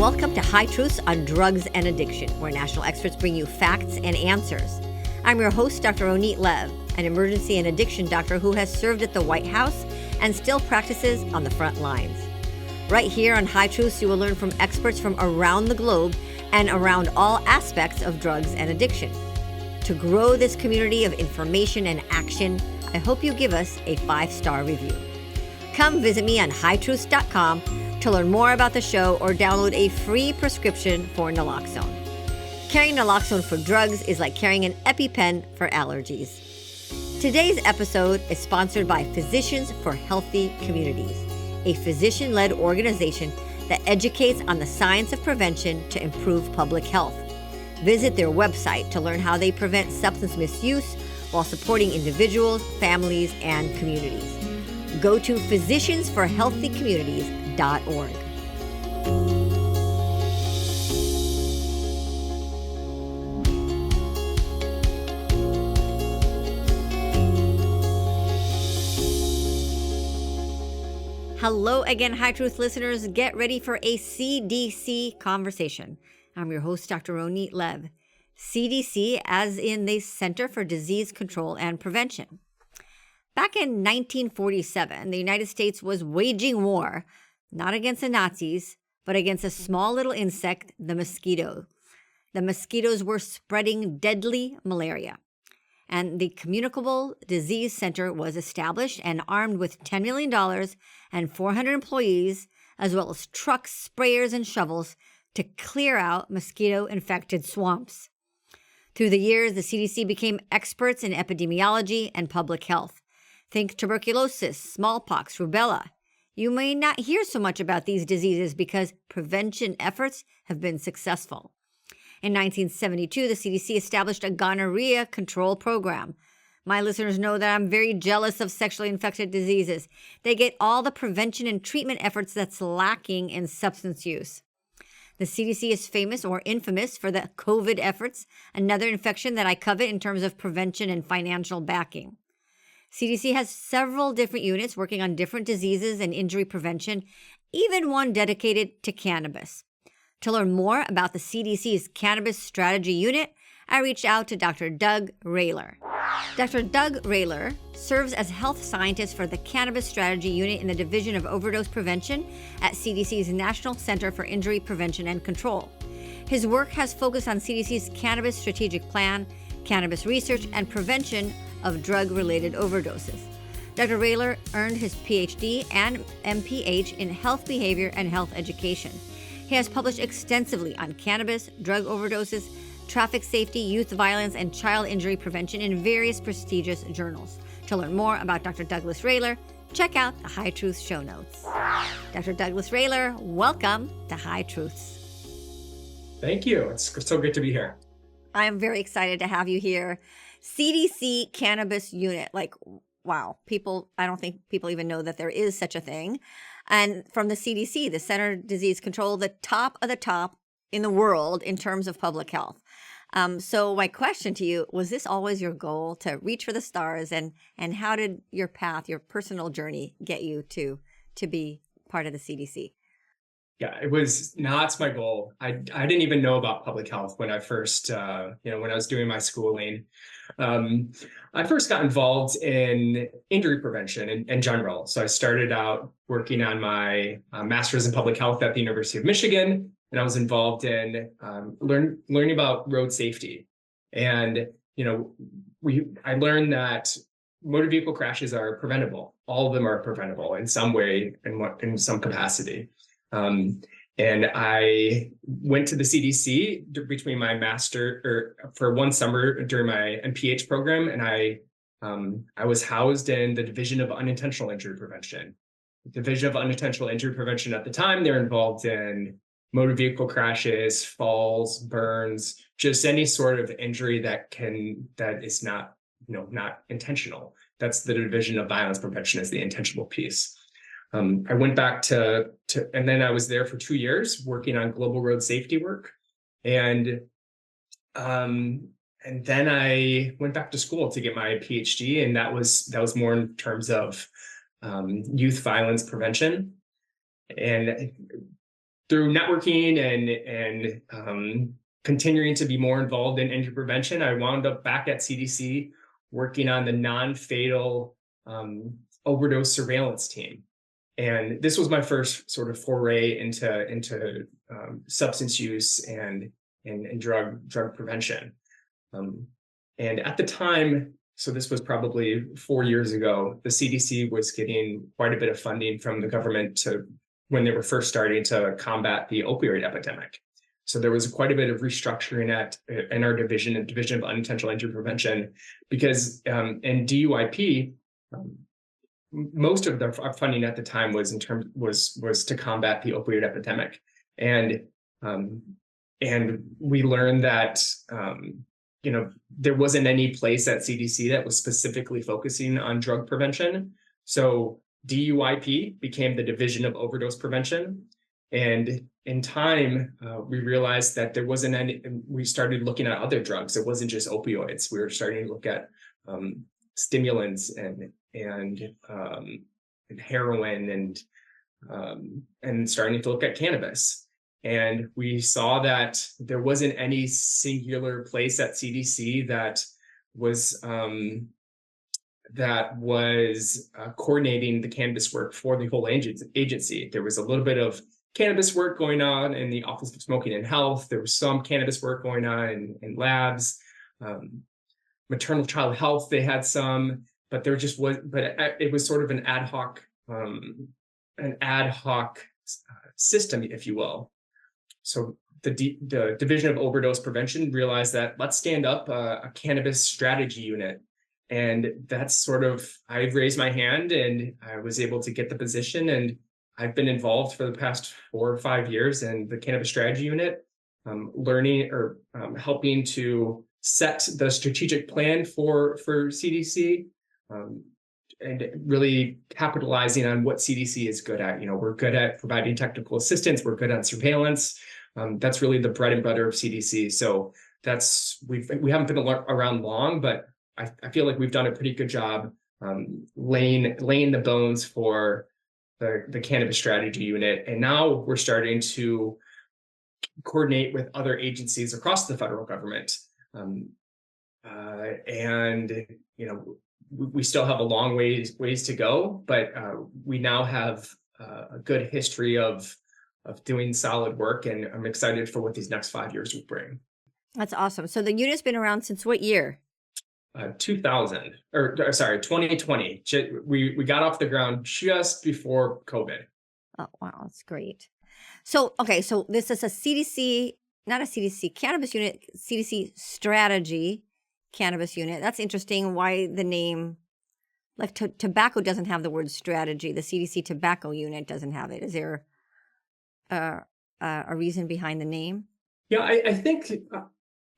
Welcome to High Truths on Drugs and Addiction, where national experts bring you facts and answers. I'm your host, Dr. Ronit Lev, an emergency and addiction doctor who has served at the White House and still practices on the front lines. Right here on High Truths, you will learn from experts from around the globe and around all aspects of drugs and addiction. To grow this community of information and action, I hope you give us a 5-star review. Come visit me on hightruths.com to learn more about the show or download a free prescription for naloxone. Carrying naloxone for drugs is like carrying an EpiPen for allergies. Today's episode is sponsored by Physicians for Healthy Communities, a physician-led organization that educates on the science of prevention to improve public health. Visit their website to learn how they prevent substance misuse while supporting individuals, families, and communities. Go to physiciansforhealthycommunities.org. Hello again, High Truth listeners. Get ready for a CDC conversation. I'm your host, Dr. Ronit Lev. CDC, as in the Center for Disease Control and Prevention. Back in 1947, the United States was waging war, not against the Nazis, but against a small little insect, the mosquito. The mosquitoes were spreading deadly malaria. And the Communicable Disease Center was established and armed with $10 million and 400 employees, as well as trucks, sprayers, and shovels to clear out mosquito-infected swamps. Through the years, the CDC became experts in epidemiology and public health. Think tuberculosis, smallpox, rubella. You may not hear so much about these diseases because prevention efforts have been successful. In 1972, the CDC established a gonorrhea control program. My listeners know that I'm very jealous of sexually infected diseases. They get all the prevention and treatment efforts that's lacking in substance use. The CDC is famous or infamous for the COVID efforts, another infection that I covet in terms of prevention and financial backing. CDC has several different units working on different diseases and injury prevention, even one dedicated to cannabis. To learn more about the CDC's Cannabis Strategy Unit, I reached out to Dr. Doug Roehler. Dr. Doug Roehler serves as health scientist for the Cannabis Strategy Unit in the Division of Overdose Prevention at CDC's National Center for Injury Prevention and Control. His work has focused on CDC's Cannabis Strategic Plan, cannabis research, and prevention of drug-related overdoses. Dr. Roehler earned his PhD and MPH in health behavior and health education. He has published extensively on cannabis, drug overdoses, traffic safety, youth violence, and child injury prevention in various prestigious journals. To learn more about Dr. Douglas Roehler, check out the High Truths show notes. Dr. Douglas Roehler, welcome to High Truths. Thank you. It's so good to be here. I am very excited to have you here. CDC Cannabis Unit, like, wow, I don't think people even know that there is such a thing. And from the CDC, the Center for Disease Control, the top of the top in the world in terms of public health. So my question to you, was this always your goal to reach for the stars? And how did your path, your personal journey get you to be part of the CDC? Yeah, it was not my goal. I didn't even know about public health when I first, when I was doing my schooling. I first got involved in injury prevention in general. So I started out working on my master's in public health at the University of Michigan, and I was involved in learning about road safety. And I learned that motor vehicle crashes are preventable. All of them are preventable in some way, in some capacity. And I went to the CDC between my for one summer during my MPH program, and I was housed in the Division of Unintentional Injury Prevention. The Division of Unintentional Injury Prevention at the time, they're involved in motor vehicle crashes, falls, burns, just any sort of injury that is not intentional. That's the Division of Violence Prevention, is the intentional piece. I went back and then I was there for 2 years working on global road safety work. And then I went back to school to get my PhD. And that was more in terms of youth violence prevention. And through networking and continuing to be more involved in injury prevention, I wound up back at CDC working on the non-fatal overdose surveillance team. And this was my first sort of foray into substance use and drug prevention. And at the time, so this was probably 4 years ago, the CDC was getting quite a bit of funding from the government when they were first starting to combat the opioid epidemic. So there was quite a bit of restructuring in our Division of Unintentional Injury Prevention, because in DUIP, most of the funding at the time was to combat the opioid epidemic, and we learned that there wasn't any place at CDC that was specifically focusing on drug prevention. So DUIP became the Division of Overdose Prevention. And in time, we realized that there wasn't any, we started looking at other drugs. It wasn't just opioids. We were starting to look at stimulants and heroin and starting to look at cannabis. And we saw that there wasn't any singular place at CDC that was coordinating the cannabis work for the whole agency. There was a little bit of cannabis work going on in the Office of Smoking and Health. There was some cannabis work going on in labs. Maternal child health, they had some, but there just was, but it was sort of an ad hoc system, if you will. So the Division of Overdose Prevention realized that let's stand up a Cannabis Strategy Unit. And that's sort of, I raised my hand and I was able to get the position, and I've been involved for the past 4 or 5 years in the Cannabis Strategy Unit, learning or helping to set the strategic plan for CDC, and really capitalizing on what CDC is good at. We're good at providing technical assistance. We're good at surveillance. That's really the bread and butter of CDC. So we haven't been around long, but I feel like we've done a pretty good job laying the bones for the Cannabis Strategy Unit. And now we're starting to coordinate with other agencies across the federal government. We still have a long ways to go, but we now have a good history of doing solid work, and I'm excited for what these next 5 years will bring. That's awesome. So the unit's been around since what year? 2020. We got off the ground just before COVID. Oh, wow. That's great. So, okay. So this is a CDC, not a CDC cannabis unit, CDC strategy cannabis unit. That's interesting. Why the name, like tobacco doesn't have the word strategy. The CDC tobacco unit doesn't have it. Is there a reason behind the name? Yeah, I think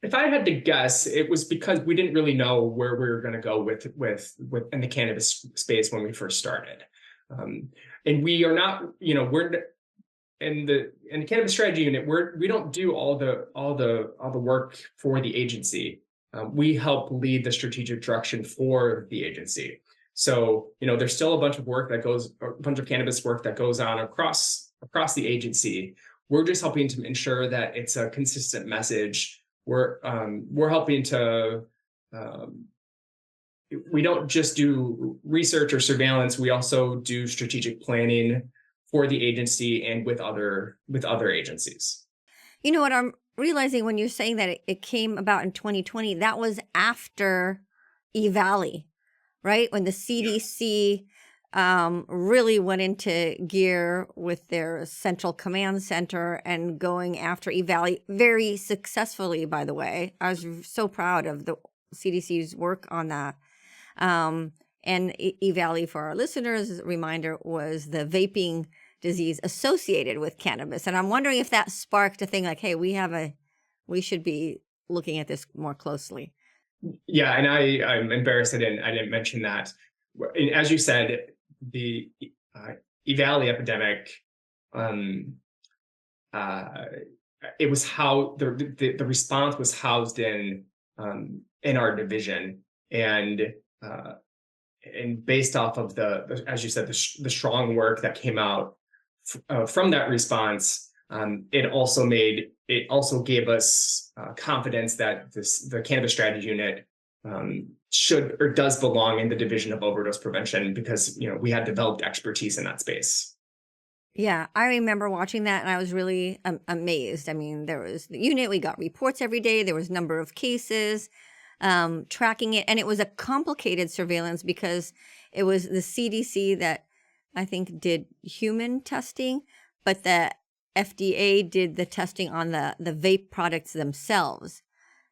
if I had to guess, it was because we didn't really know where we were going to go with in the cannabis space when we first started, and we are not, we're in the Cannabis Strategy Unit. We don't do all the work for the agency. We help lead the strategic direction for the agency. So there's still a bunch of cannabis work that goes on across the agency. We're just helping to ensure that it's a consistent message. We're helping to, we don't just do research or surveillance. We also do strategic planning for the agency and with other agencies. You know what I'm realizing when you're saying that it came about in 2020, that was after EVALI, right? When the CDC really went into gear with their central command center and going after EVALI very successfully, by the way. I was so proud of the CDC's work on that. And EVALI, for our listeners, as a reminder, was the vaping disease associated with cannabis. And I'm wondering if that sparked a thing like, hey, we should be looking at this more closely. Yeah, and I'm embarrassed I didn't mention that. And as you said, the EVALI epidemic, it was how the response was housed in our division, and based off of as you said, the strong work that came out from that response, it also gave us confidence that the Cannabis Strategy Unit should or does belong in the Division of Overdose Prevention, because we had developed expertise in that space. Yeah, I remember watching that and I was really amazed. I mean, there was the unit, we got reports every day, there was number of cases, tracking it, and it was a complicated surveillance because it was the CDC that I think did human testing, but the FDA did the testing on the vape products themselves.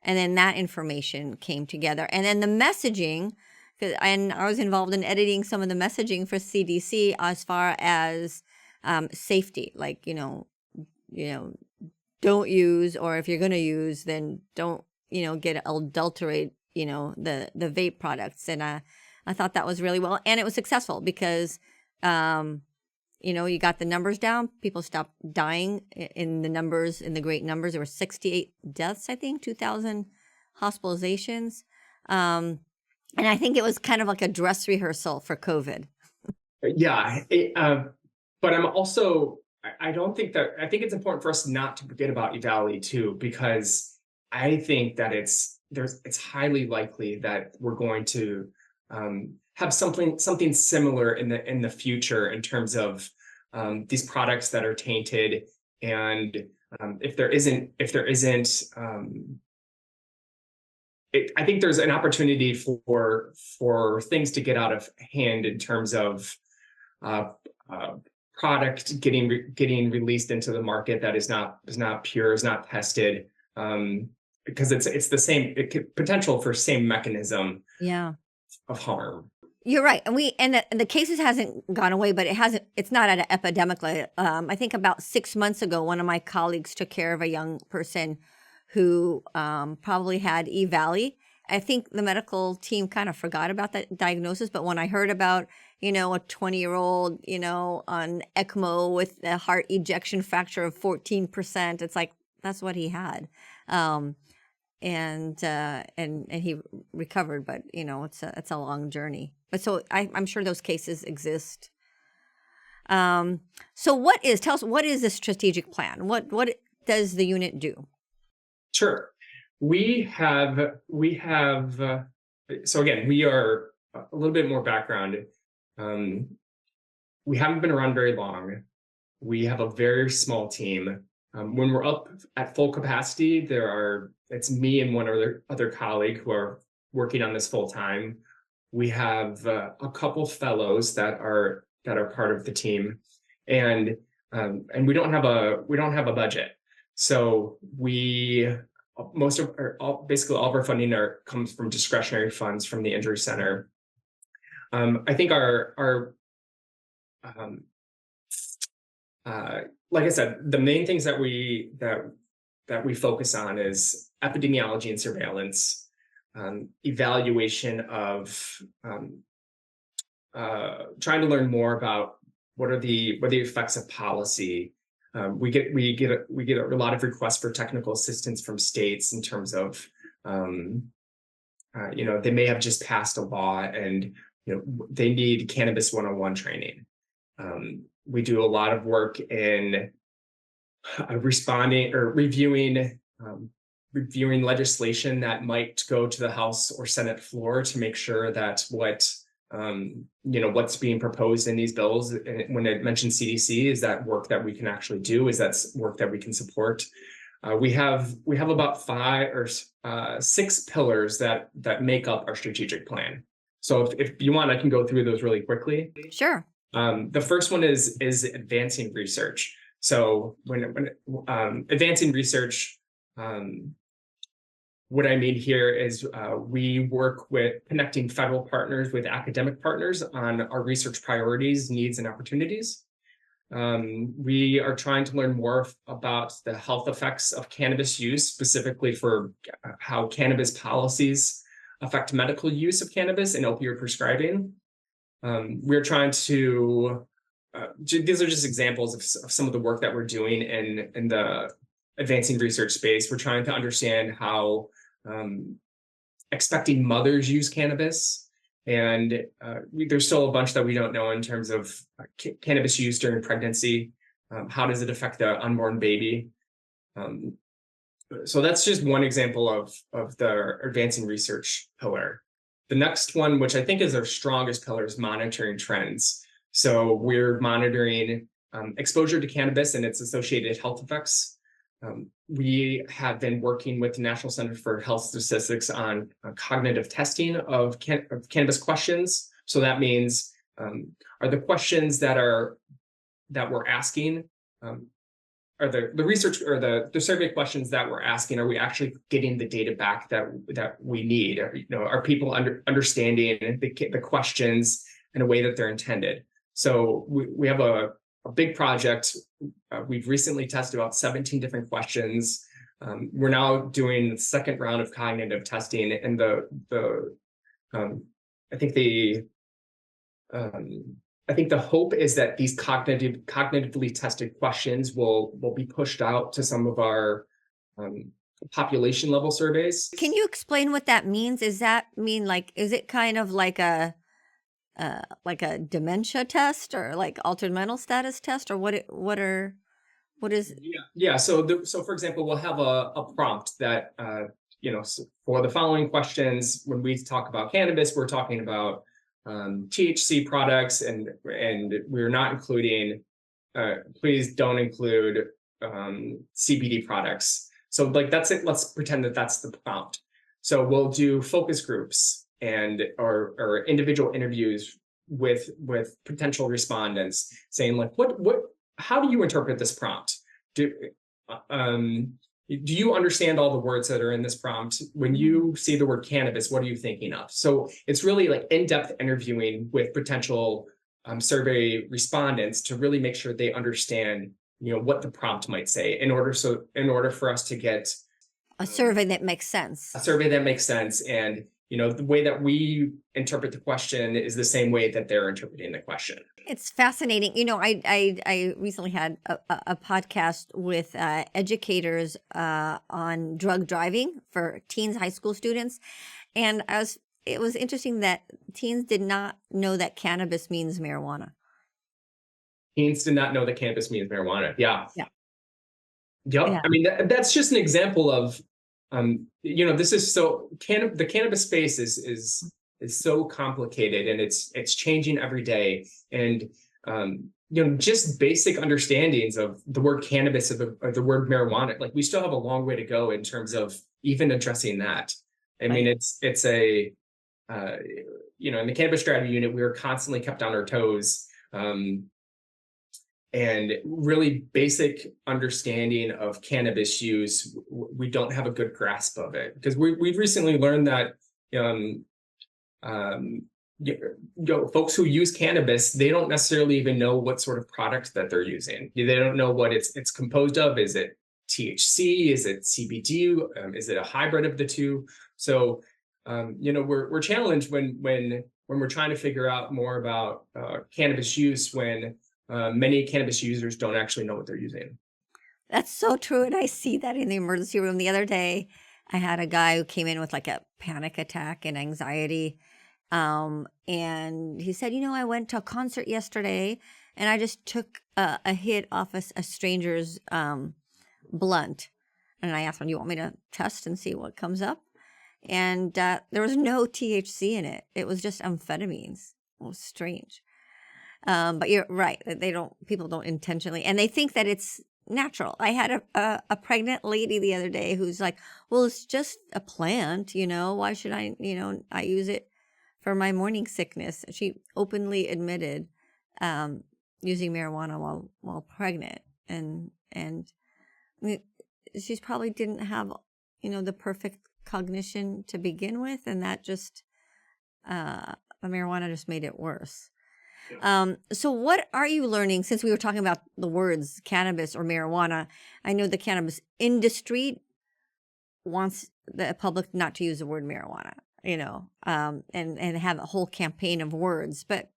And then that information came together. And then the messaging, and I was involved in editing some of the messaging for CDC as far as safety, like, don't use, or if you're going to use, then don't, get adulterate, the vape products. And I thought that was really well, and it was successful because, you got the numbers down. People stopped dying in the great numbers. There were 68 deaths, I think, 2,000 hospitalizations. And I think it was kind of like a dress rehearsal for COVID. Yeah. But I think it's important for us not to forget about EVALI too, because I think that it's highly likely that we're going to have something similar in the future in terms of these products that are tainted, and if there isn't, I think there's an opportunity for things to get out of hand in terms of product getting released into the market that is not pure, is not tested, because it's the same potential for same mechanism of harm. You're right. And the cases hasn't gone away, but it's not at an epidemic level. I think about 6 months ago, one of my colleagues took care of a young person who probably had EVALI. I think the medical team kind of forgot about that diagnosis, but when I heard about, a 20-year-old, on ECMO with a heart ejection factor of 14%, it's like, that's what he had. And he recovered, but it's a long journey. But so I'm sure those cases exist. So tell us, what is the strategic plan? What does the unit do? Sure. We have, so again, we are a little bit more background. We haven't been around very long. We have a very small team. When we're up at full capacity, it's me and one other colleague who are working on this full time. We have a couple fellows that are part of the team, and we don't have a budget. So basically all of our funding comes from discretionary funds from the injury center. I think like I said, the main things that we focus on is epidemiology and surveillance, evaluation of trying to learn more about what are the effects of policy. We get a lot of requests for technical assistance from states in terms of they may have just passed a law and they need cannabis 101 training. We do a lot of work in responding or reviewing legislation that might go to the House or Senate floor to make sure that what's being proposed in these bills, and when I mention CDC, is that work that we can actually do, is that work that we can support. We have about 5 or 6 pillars that make up our strategic plan. So if you want, I can go through those really quickly. Sure. The first one is advancing research. So when advancing research, what I mean here is we work with connecting federal partners with academic partners on our research priorities, needs, and opportunities. We are trying to learn more about the health effects of cannabis use, specifically for how cannabis policies affect medical use of cannabis and opioid prescribing. We're trying to, these are just examples of some of the work that we're doing in the advancing research space. We're trying to understand how expecting mothers use cannabis. And there's still a bunch that we don't know in terms of cannabis use during pregnancy. How does it affect the unborn baby? So that's just one example of the advancing research pillar. The next one, which I think is our strongest pillar, is monitoring trends. So we're monitoring exposure to cannabis and its associated health effects. We have been working with the National Center for Health Statistics on cognitive testing of cannabis questions. So that means, are the questions that we're asking, are the research or the survey questions that we're asking, are we actually getting the data back that we need? Are people understanding the questions in a way that they're intended? So we have a big project. We've recently tested about 17 different questions. We're now doing the second round of cognitive testing, and I think the hope is that these cognitively tested questions will be pushed out to some of our population level surveys. Can you explain what that means? Is that mean is it kind of like a dementia test or like altered mental status test, or what is? Yeah. So for example, we'll have a prompt that for the following questions. When we talk about cannabis, we're talking about THC products, and we're not including. Please don't include CBD products. So that's it. Let's pretend that that's the prompt. So we'll do focus groups or individual interviews with potential respondents, saying how do you interpret this prompt? Do you understand all the words that are in this prompt? When you see the word cannabis, what are you thinking of? So it's really like in-depth interviewing with potential survey respondents to really make sure they understand, what the prompt might say in order for us to get A survey that makes sense. a survey that makes sense. And, the way that we interpret the question is the same way that they're interpreting the question. It's fascinating. I recently had a podcast with educators on drug driving for teens, high school students. And it was interesting that teens did not know that cannabis means marijuana. Teens did not know that cannabis means marijuana. Yeah. Yeah. Yep. Yeah. I mean, that's just an example of, this is the cannabis space is so complicated, and it's changing every day. And, just basic understandings of the word cannabis, of the word marijuana, like we still have a long way to go in terms of even addressing that. I mean, it's in the Cannabis Strategy Unit, we were constantly kept on our toes. And really basic understanding of cannabis use, we don't have a good grasp of it, because we've recently learned that folks who use cannabis, they don't necessarily even know what sort of product that they're using. They don't know what it's composed of. Is it THC? Is it CBD? Is it a hybrid of the two? So we're challenged when we're trying to figure out more about cannabis use, when many cannabis users don't actually know what they're using. That's so true. And I see that in the emergency room. The other day, I had a guy who came in with like a panic attack and anxiety. And he said, I went to a concert yesterday and I just took a hit off a stranger's blunt. And I asked him, do you want me to test and see what comes up? And there was no THC in it. It was just amphetamines. It was strange. But you're right. People don't intentionally, and they think that it's natural. I had a pregnant lady the other day who's like, well, it's just a plant, why should I use it for my morning sickness? She openly admitted using marijuana while pregnant, and I mean, she's probably didn't have, the perfect cognition to begin with, and that just the marijuana just made it worse. So what are you learning, since we were talking about the words cannabis or marijuana? I know the cannabis industry wants the public not to use the word marijuana, and have a whole campaign of words. But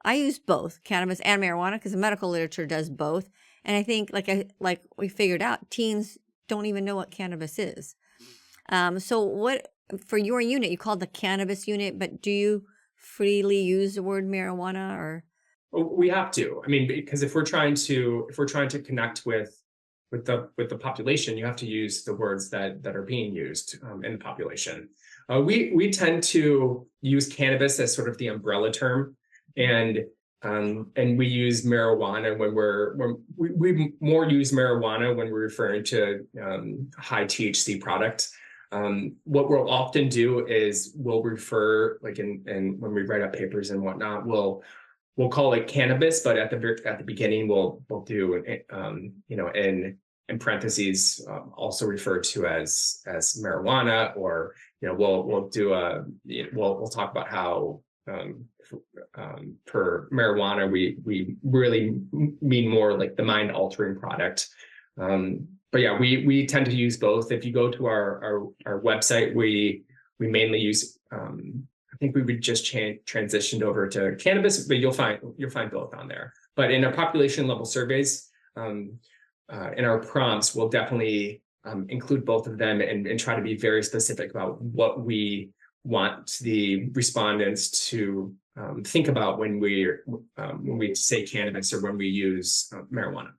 I use both cannabis and marijuana because the medical literature does both. And I think like we figured out, teens don't even know what cannabis is. So what, for your unit, you called the cannabis unit, but do you freely use the word marijuana, or? We have to. I mean, because if we're trying to connect with the population, you have to use the words that are being used in the population. We tend to use cannabis as sort of the umbrella term, and we use marijuana we more use marijuana when we're referring to high THC product. What we'll often do is we'll refer, like in when we write up papers and whatnot, we'll call it cannabis, but at the beginning we'll do in parentheses also referred to as marijuana, or we'll talk about how per marijuana we really mean more like the mind altering product. But yeah, we tend to use both. If you go to our website, we mainly use I think we would just transitioned over to cannabis, but you'll find both on there. But in our population level surveys, in our prompts, we'll definitely include both of them and try to be very specific about what we want the respondents to think about when we say cannabis or when we use marijuana.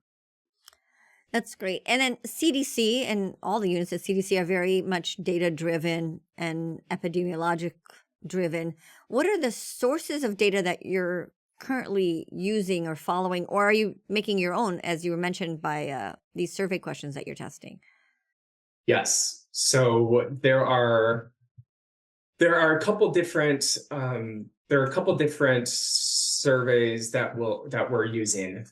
That's great. And then CDC and all the units at CDC are very much data-driven and epidemiologic-driven. What are the sources of data that you're currently using or following, or are you making your own, as you were mentioned by these survey questions that you're testing? Yes. So there are a couple different surveys that we're using.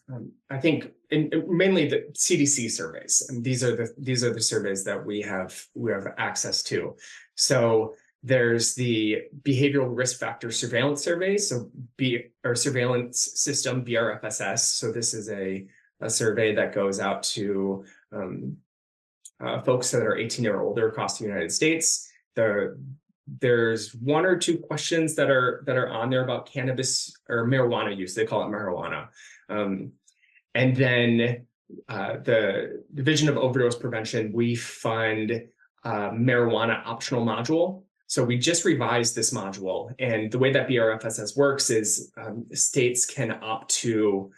I think mainly the CDC surveys, and these are the surveys that we have access to. So there's the behavioral risk factor surveillance survey, so our surveillance system, BRFSS. So this is a survey that goes out to folks that are 18 or older across the United States. There's one or two questions that are on there about cannabis or marijuana use. They call it marijuana. And then the Division of Overdose Prevention, we fund marijuana optional module. So we just revised this module. And the way that BRFSS works is states can opt to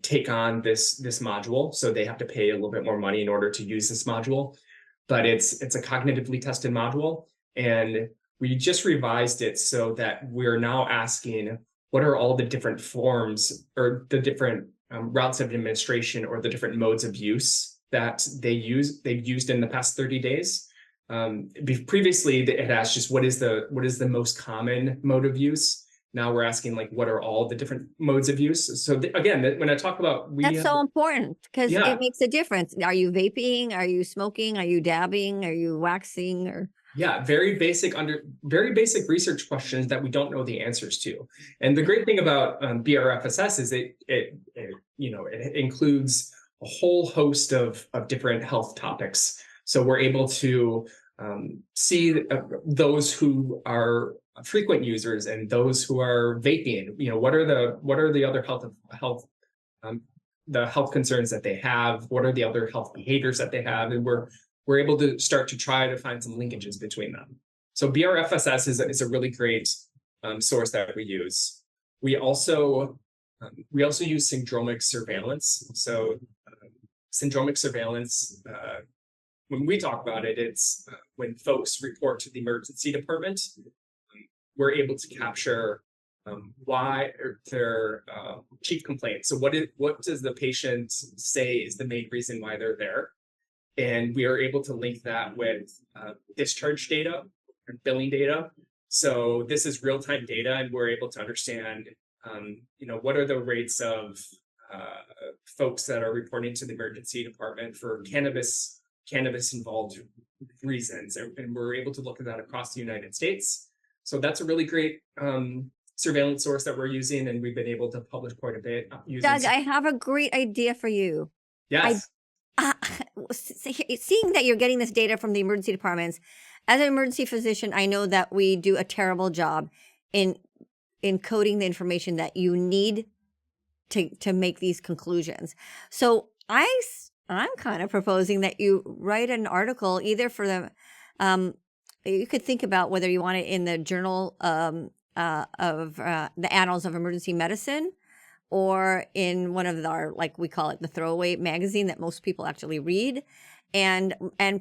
take on this module. So they have to pay a little bit more money in order to use this module. But it's a cognitively tested module. And we just revised it so that we're now asking, what are all the different forms or the different routes of administration or the different modes of use that they've used in the past 30 days. Previously, it asked just what is the most common mode of use. Now we're asking, like, what are all the different modes of use? So again, when I talk about that's so important, because Yeah. it makes a difference. Are you vaping? Are you smoking? Are you dabbing? Are you waxing? Or Yeah, very basic research questions that we don't know the answers to. And the great thing about BRFSS is it includes a whole host of different health topics. So we're able to see those who are frequent users and those who are vaping. What are the other health concerns that they have? What are the other health behaviors that they have? And we're able to start to try to find some linkages between them. So BRFSS is a really great source that we use. We also use syndromic surveillance. So syndromic surveillance, when we talk about it, it's when folks report to the emergency department, we're able to capture why their chief complaint. So what does the patient say is the main reason why they're there? And we are able to link that with discharge data and billing data. So this is real-time data, and we're able to understand, what are the rates of folks that are reporting to the emergency department for cannabis-involved reasons, and we're able to look at that across the United States. So that's a really great surveillance source that we're using, and we've been able to publish quite a bit. Doug, I have a great idea for you. Yes. Seeing that you're getting this data from the emergency departments, as an emergency physician, I know that we do a terrible job in encoding the information that you need to make these conclusions. So I'm kind of proposing that you write an article either for the, you could think about whether you want it in the Journal of the Annals of Emergency Medicine, or in one of our, like we call it, the throwaway magazine that most people actually read, and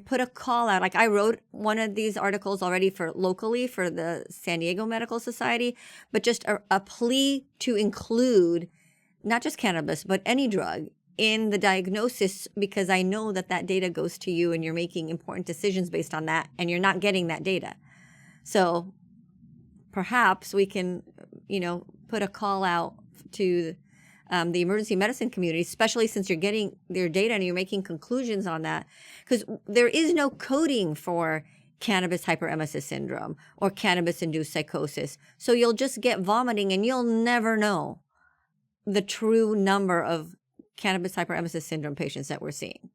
put a call out. Like I wrote one of these articles already for locally for the San Diego Medical Society, but just a plea to include not just cannabis, but any drug in the diagnosis, because I know that that data goes to you and you're making important decisions based on that, and you're not getting that data. So perhaps we can, put a call out to the emergency medicine community, especially since you're getting their data and you're making conclusions on that, because there is no coding for cannabis hyperemesis syndrome or cannabis-induced psychosis. So you'll just get vomiting and you'll never know the true number of cannabis hyperemesis syndrome patients that we're seeing.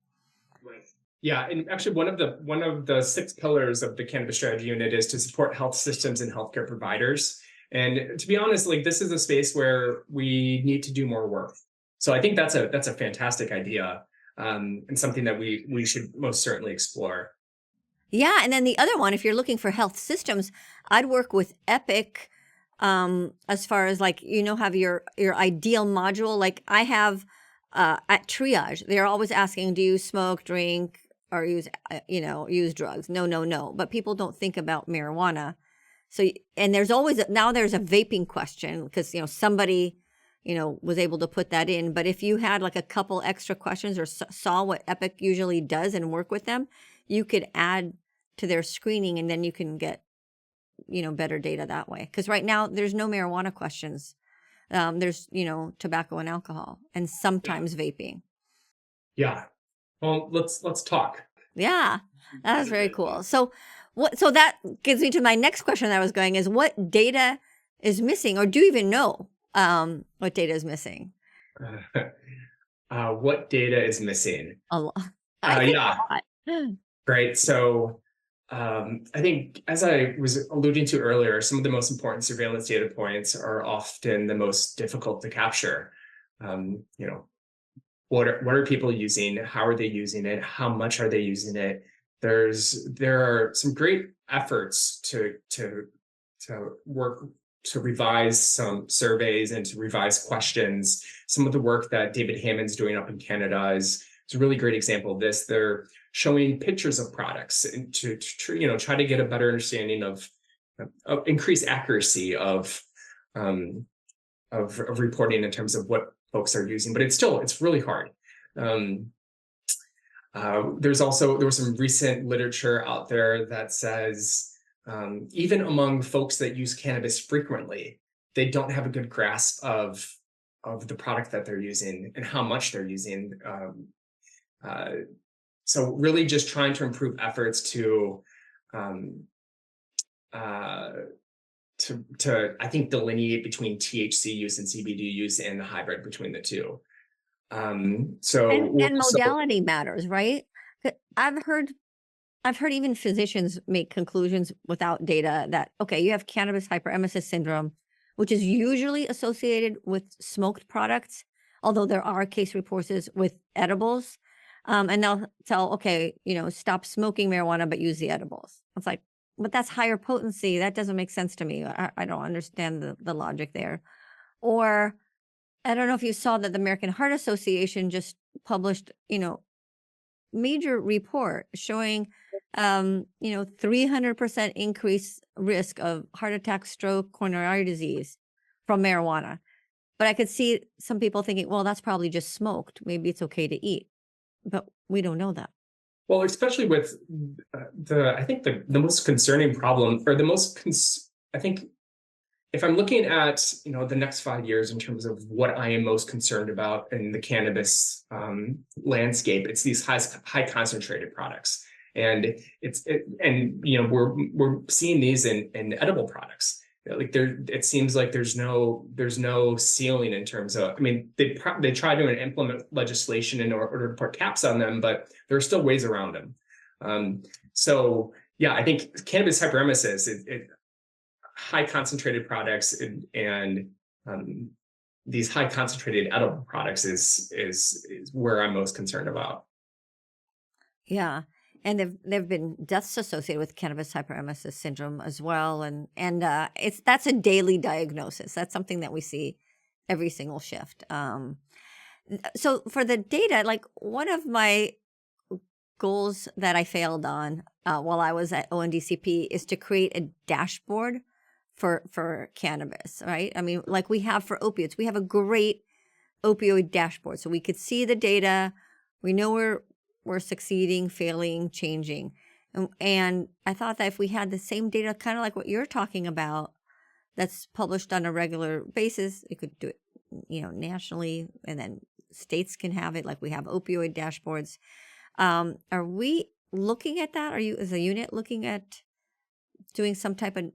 Right. Yeah, and actually one of the 6 pillars of the Cannabis Strategy Unit is to support health systems and healthcare providers. And to be honest, like this is a space where we need to do more work. So I think that's a fantastic idea, and something that we should most certainly explore. Yeah, and then the other one, if you're looking for health systems, I'd work with Epic, as far as like, have your ideal module. Like I have at triage, they're always asking, do you smoke, drink, or use drugs? No. But people don't think about marijuana. So, and there's always now there's a vaping question because, somebody, was able to put that in. But if you had like a couple extra questions or saw what Epic usually does and work with them, you could add to their screening, and then you can get, better data that way. Because right now there's no marijuana questions. There's, tobacco and alcohol, and sometimes vaping. Yeah. Well, let's talk. Yeah, that was very cool. So that gets me to my next question that I was going is, what data is missing, or do you even know what data is missing? What data is missing? A lot. Yeah. Right. So I think, as I was alluding to earlier, some of the most important surveillance data points are often the most difficult to capture. What are people using? How are they using it? How much are they using it? There are some great efforts to work to revise some surveys and to revise questions. Some of the work that David Hammond's doing up in Canada is a really great example of this. They're showing pictures of products and to try to get a better understanding of increased accuracy of reporting in terms of what folks are using, but it's really hard. There was some recent literature out there that says even among folks that use cannabis frequently, they don't have a good grasp of the product that they're using and how much they're using. So really just trying to improve efforts to I think delineate between THC use and CBD use and the hybrid between the two. And modality matters, right? I've heard even physicians make conclusions without data that, okay, you have cannabis hyperemesis syndrome, which is usually associated with smoked products, although there are case reports with edibles. And they'll tell, okay, stop smoking marijuana, but use the edibles. It's like, but that's higher potency. That doesn't make sense to me. I don't understand the logic there. Or I don't know if you saw that the American Heart Association just published, major report showing, 300% increase risk of heart attack, stroke, coronary disease from marijuana. But I could see some people thinking, well, that's probably just smoked. Maybe it's okay to eat, but we don't know that. Well, especially with I think the most concerning problem, or I think if I'm looking at the next 5 years in terms of what I am most concerned about in the cannabis landscape, it's these high concentrated products, and we're seeing these in edible products. Like it seems like there's no ceiling in terms of. I mean, they try to implement legislation in order to put caps on them, but there are still ways around them. So yeah, I think cannabis hyperemesis, high concentrated products and these high concentrated edible products is where I'm most concerned about. Yeah. And there've been deaths associated with cannabis hyperemesis syndrome as well, and that's a daily diagnosis. That's something that we see every single shift. So for the data, like one of my goals that I failed on while I was at ONDCP is to create a dashboard for cannabis, right? I mean, like we have for opiates, we have a great opioid dashboard, so we could see the data. We know we're succeeding, failing, changing, and I thought that if we had the same data, kind of like what you're talking about, that's published on a regular basis, it could do it, nationally, and then states can have it. Like we have opioid dashboards. Are we looking at that? Are you, as a unit, looking at doing some type of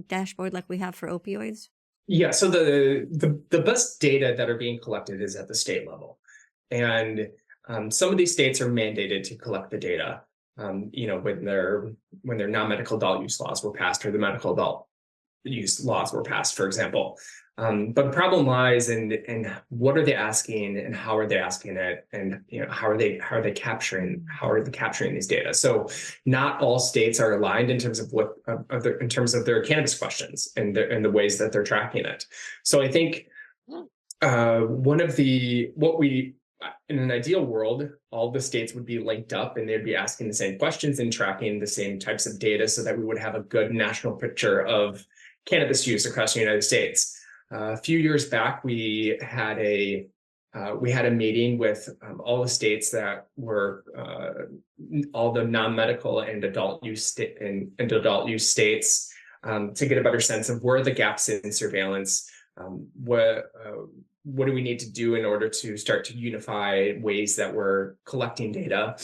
dashboard like we have for opioids? Yeah, so the best data that are being collected is at the state level, and some of these states are mandated to collect the data. When their non-medical adult use laws were passed, or the medical adult use laws were passed, for example. But the problem lies in what are they asking and how are they asking it, and how are they capturing these data. So not all states are aligned in terms of in terms of their cannabis questions and the ways that they're tracking it. So I think in an ideal world, all the states would be linked up and they'd be asking the same questions and tracking the same types of data, so that we would have a good national picture of cannabis use across the United States. A few years back, we had a meeting with all the states that were all the non-medical and adult use states, to get a better sense of where are the gaps in surveillance. What do we need to do in order to start to unify ways that we're collecting data?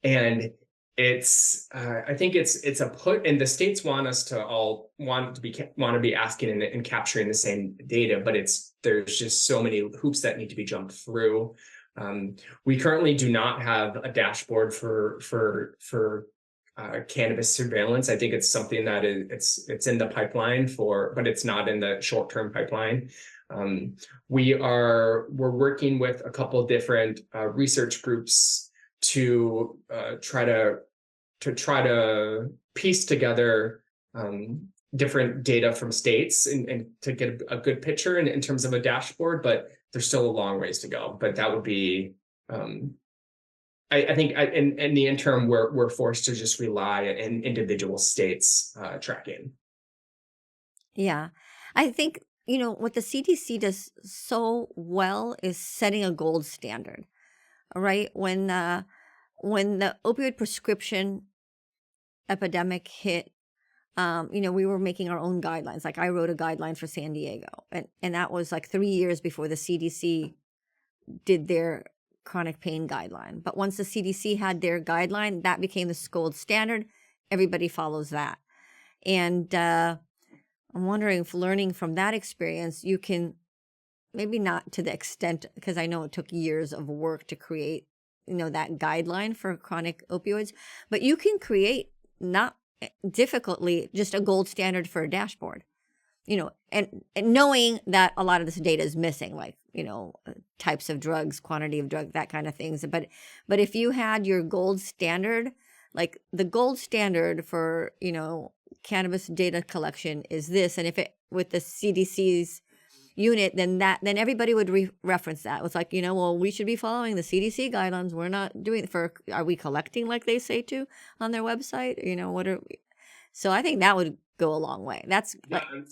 And I think it's a put, and the states want us to all want to be asking and capturing the same data, but there's just so many hoops that need to be jumped through. We currently do not have a dashboard for cannabis surveillance. I think it's something that it's in the pipeline but it's not in the short-term pipeline. We're working with a couple of different research groups to try to piece together different data from states and to get a good picture in terms of a dashboard, but there's still a long ways to go. But that would be, I think in the interim, we're forced to just rely on individual states tracking. Yeah, I think, what the CDC does so well is setting a gold standard, right? When the opioid prescription epidemic hit, we were making our own guidelines. Like I wrote a guideline for San Diego, and that was like 3 years before the CDC did their chronic pain guideline. But once the CDC had their guideline, that became the gold standard. Everybody follows that. And I'm wondering if, learning from that experience, you can, maybe not to the extent, because I know it took years of work to create, that guideline for chronic opioids, but you can create, not difficultly, just a gold standard for a dashboard, and knowing that a lot of this data is missing, like, types of drugs, quantity of drug, that kind of things. But if you had your gold standard, like the gold standard for, cannabis data collection is this, and if it with the CDC's unit, then everybody would reference that. It's like, well, we should be following the CDC guidelines. We're not doing it are we collecting like they say to on their website? So I think that would go a long way. Yeah,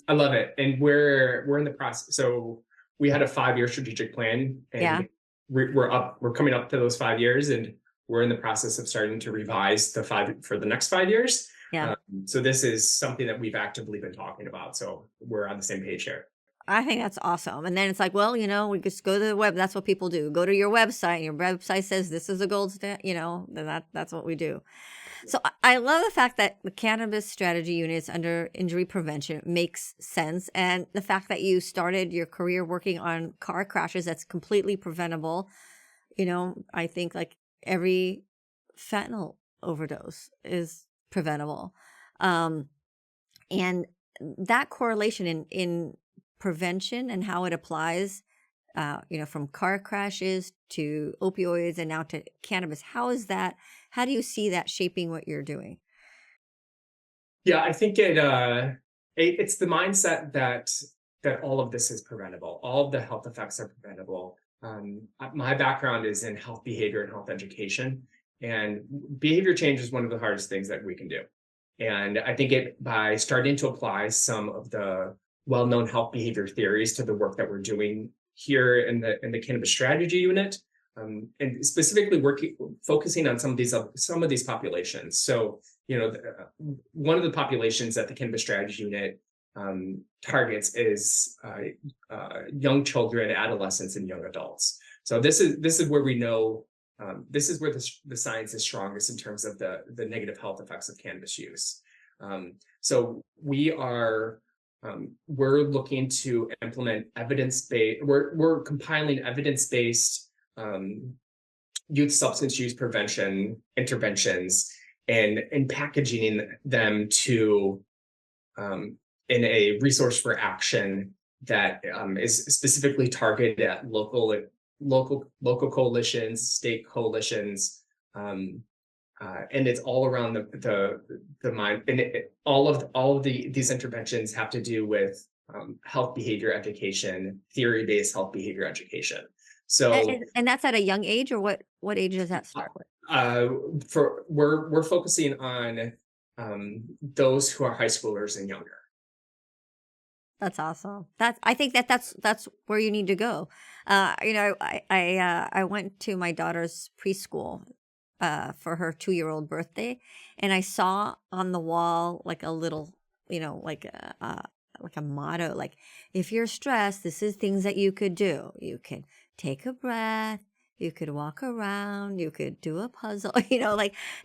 I love it. And we're in the process. So we had a 5-year strategic plan, and yeah, we're coming up to those 5 years, and we're in the process of starting to revise for the next 5 years. yeah. So this is something that we've actively been talking about. So we're on the same page here. I think that's awesome. And then it's like, well, we just go to the web. That's what people do. Go to your website, and your website says this is a gold standard, then that's what we do. So I love the fact that the Cannabis Strategy Unit is under injury prevention makes sense. And the fact that you started your career working on car crashes, that's completely preventable. I think like every fentanyl overdose is preventable. And that correlation in prevention and how it applies, from car crashes to opioids and now to cannabis. How do you see that shaping what you're doing? Yeah, I think it's the mindset that that all of this is preventable. All of the health effects are preventable. My background is in health behavior and health education, and behavior change is one of the hardest things that we can do. And I think by starting to apply some of the well-known health behavior theories to the work that we're doing here in the Cannabis Strategy Unit, and specifically focusing on some of these populations. So, one of the populations that the Cannabis Strategy Unit targets is young children, adolescents, and young adults. So this is where we know this is where the science is strongest in terms of the negative health effects of cannabis use. So we're looking to implement evidence-based. We're compiling evidence-based youth substance use prevention interventions and packaging them to in a resource for action that is specifically targeted at local coalitions, state coalitions, and it's all around the mind. And all of these interventions have to do with health behavior education, theory-based health behavior education. So, and that's at a young age, or what age does that start with? We're focusing on those who are high schoolers and younger. That's awesome. I think that's where you need to go. I went to my daughter's preschool for her 2-year-old birthday, and I saw on the wall like a little, like a motto, like, if you're stressed, this is things that you could do. You could take a breath. You could walk around. You could do a puzzle.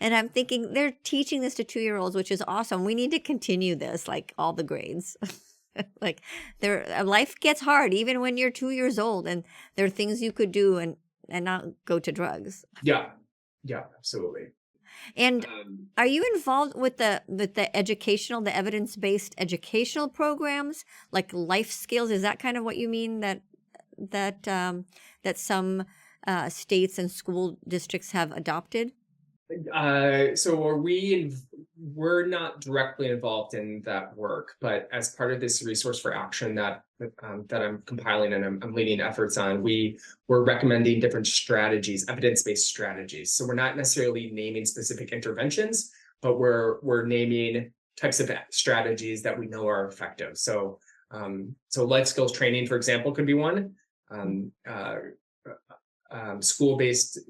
And I'm thinking they're teaching this to 2-year-olds, which is awesome. We need to continue this, like all the grades. Like life gets hard even when you're 2 years old, and there are things you could do and not go to drugs. Yeah, absolutely. And are you involved with the the evidence-based educational programs, like life skills? Is that kind of what you mean, that some states and school districts have adopted? So we're not directly involved in that work, but as part of this resource for action that I'm compiling and I'm leading efforts on, we're recommending different strategies, evidence-based strategies. So we're not necessarily naming specific interventions, but we're naming types of strategies that we know are effective. So life skills training, for example, could be one.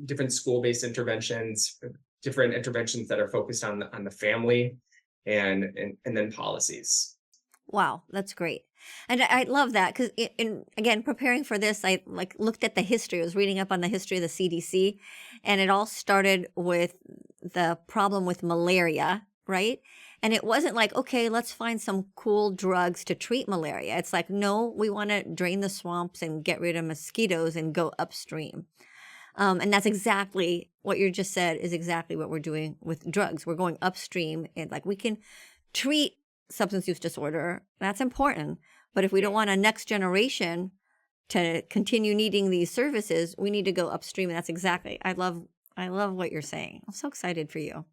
Different school-based interventions, different interventions that are focused on the family, and then policies. Wow, that's great. And I love that, because again, preparing for this, I looked at the history. I was reading up on the history of the CDC, and it all started with the problem with malaria, right? And it wasn't like, okay, let's find some cool drugs to treat malaria. It's like, no, we want to drain the swamps and get rid of mosquitoes and go upstream. And that's exactly what you just said, is exactly what we're doing with drugs. We're going upstream, and we can treat substance use disorder. That's important. But if we don't want a next generation to continue needing these services, we need to go upstream. And that's exactly, I love what you're saying. I'm so excited for you.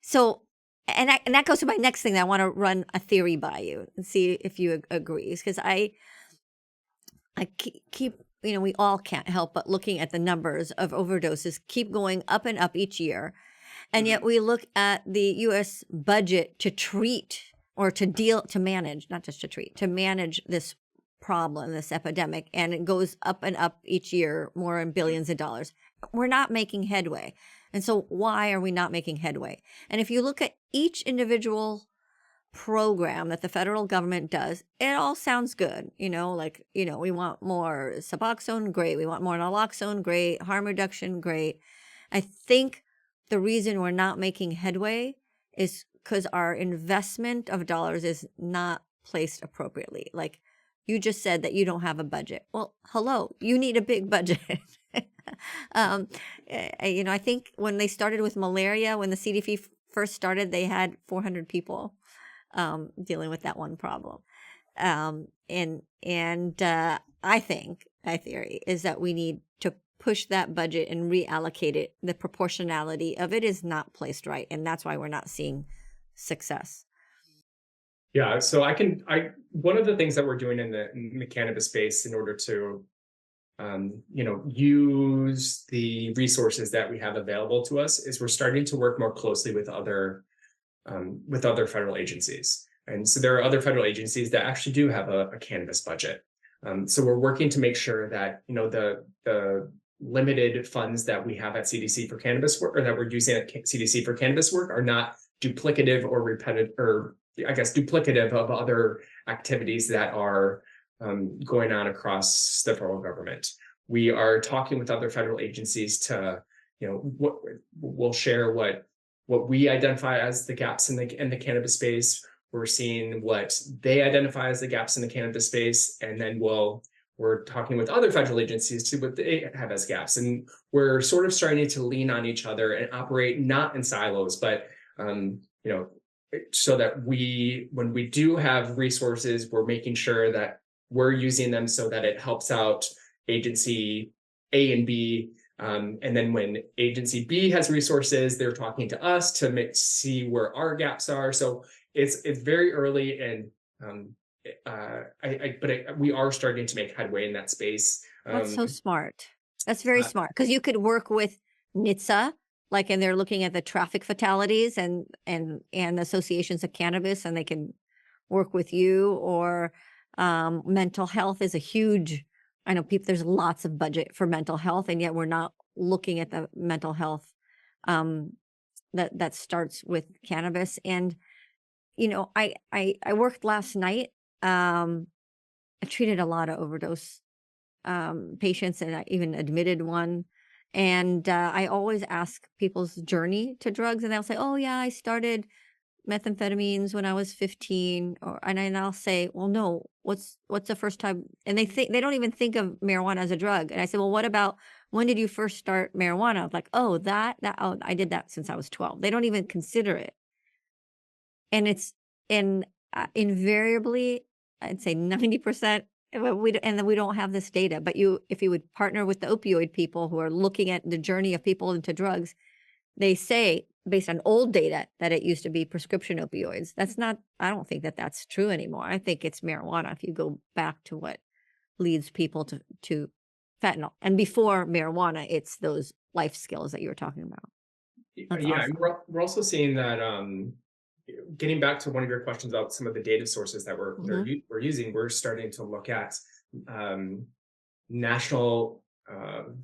So, and that goes to my next thing. That I want to run a theory by you and see if you agree. Because I keep, we all can't help but looking at the numbers of overdoses keep going up and up each year. And yet we look at the U.S. budget to treat, or to manage, not just to treat, to manage this problem, this epidemic, and it goes up and up each year, more in billions of dollars. We're not making headway. And so why are we not making headway? And if you look at each individual program that the federal government does, it all sounds good. We want more Suboxone, great. We want more naloxone, great. Harm reduction, great. I think the reason we're not making headway is because our investment of dollars is not placed appropriately. Like you just said that you don't have a budget. Well, hello, you need a big budget. I think when they started with malaria, when the CDC first started, they had 400 people dealing with that one problem. I think my theory is that we need to push that budget and reallocate it. The proportionality of it is not placed right, and that's why we're not seeing success. Yeah, so one of the things that we're doing in the cannabis space in order to use the resources that we have available to us is we're starting to work more closely with other federal agencies. And so there are other federal agencies that actually do have a cannabis budget. So we're working to make sure that, the limited funds that we have at CDC for cannabis work, or that we're using at CDC for cannabis work, are not duplicative or repetitive, or I guess duplicative of other activities that are going on across the federal government. We are talking with other federal agencies to, we'll share what we identify as the gaps in the cannabis space. We're seeing what they identify as the gaps in the cannabis space, and then we're talking with other federal agencies to what they have as gaps. And we're sort of starting to lean on each other and operate not in silos, but so that when we do have resources, we're making sure that we're using them so that it helps out agency A and B. And then when agency B has resources, they're talking to us to see where our gaps are. So it's very early, and we are starting to make headway in that space. That's so smart. That's very smart, because you could work with NHTSA, and they're looking at the traffic fatalities and associations of cannabis, and they can work with you. Or mental health is a huge. I know there's lots of budget for mental health, and yet we're not looking at the mental health that starts with cannabis. And I worked last night. I treated a lot of overdose patients, and I even admitted one. And I always ask people's journey to drugs, and they'll say, "Oh yeah, I started methamphetamines when I was 15," and I'll say, "Well, no, what's the first time?" And they don't even think of marijuana as a drug. And I say, "Well, what about when did you first start marijuana?" I'm like, "Oh, oh, I did that since I was 12." They don't even consider it. And it's and invariably, I'd say 90%. And then we don't have this data. But if you would partner with the opioid people who are looking at the journey of people into drugs, they say, based on old data, that it used to be prescription opioids. I don't think that that's true anymore. I think it's marijuana if you go back to what leads people to fentanyl. And before marijuana, it's those life skills that you were talking about. That's Yeah, awesome. and we're also seeing that, getting back to one of your questions about some of the data sources that we're using, we're starting to look at national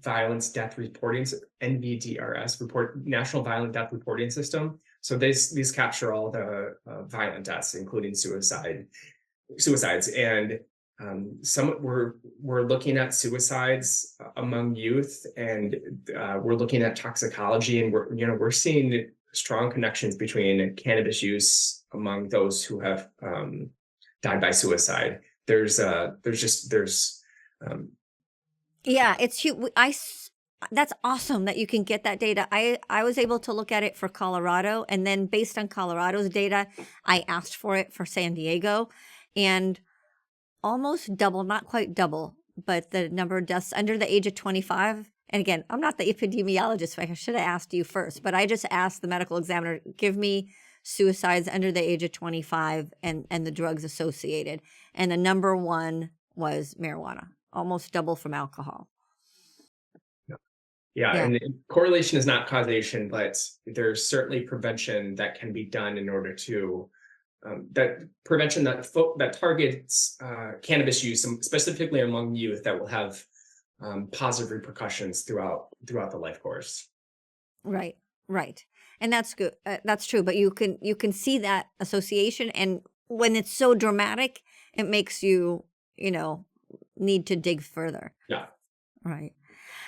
violence death reporting, NVDRS National Violent Death Reporting System. So these capture all the violent deaths, including suicides, and we're looking at suicides among youth, and we're looking at toxicology, and we're seeing strong connections between cannabis use among those who have died by suicide. Yeah, it's huge. That's awesome that you can get that data. I was able to look at it for Colorado, and then based on Colorado's data, I asked for it for San Diego, and almost double, not quite double, but the number of deaths under the age of 25. And again, I'm not the epidemiologist, so I should have asked you first, but I just asked the medical examiner, give me suicides under the age of 25 and the drugs associated. And the number one was marijuana, almost double from alcohol. Yeah, and correlation is not causation, but there's certainly prevention that can be done in order to prevention that targets cannabis use, specifically among youth, that will have positive repercussions throughout the life course. Right, and that's good. That's true. But you can see that association, and when it's so dramatic, it makes you need to dig further. Yeah. Right.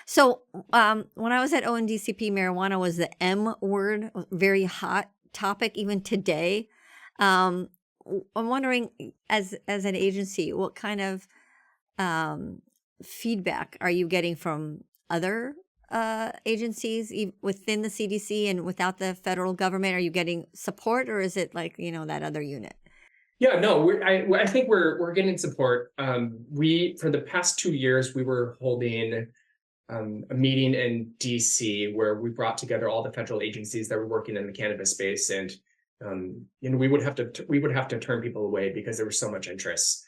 So when I was at ONDCP, marijuana was the M word, very hot topic even today. I'm wondering, as an agency, what kind of feedback are you getting from other agencies within the CDC and without the federal government? Are you getting support, or is it like that other unit? Yeah, no, I think we're getting support. For the past 2 years, we were holding a meeting in DC where we brought together all the federal agencies that were working in the cannabis space, and we would have to turn people away because there was so much interest.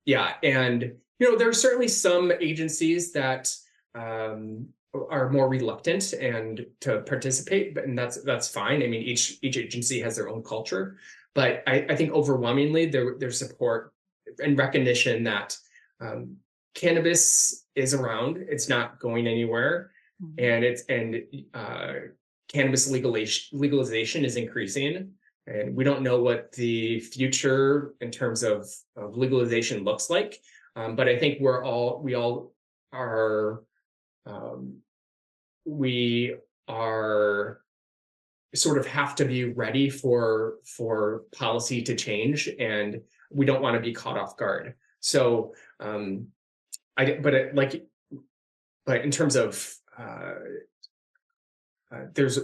Yeah, and there are certainly some agencies that are more reluctant and to participate, and that's fine. I mean, each agency has their own culture, but I think overwhelmingly there's support and recognition that cannabis is around. It's not going anywhere, and cannabis legalization is increasing, and we don't know what the future in terms of legalization looks like. But I think we are sort of have to be ready for policy to change, and we don't want to be caught off guard. So, but in terms of there's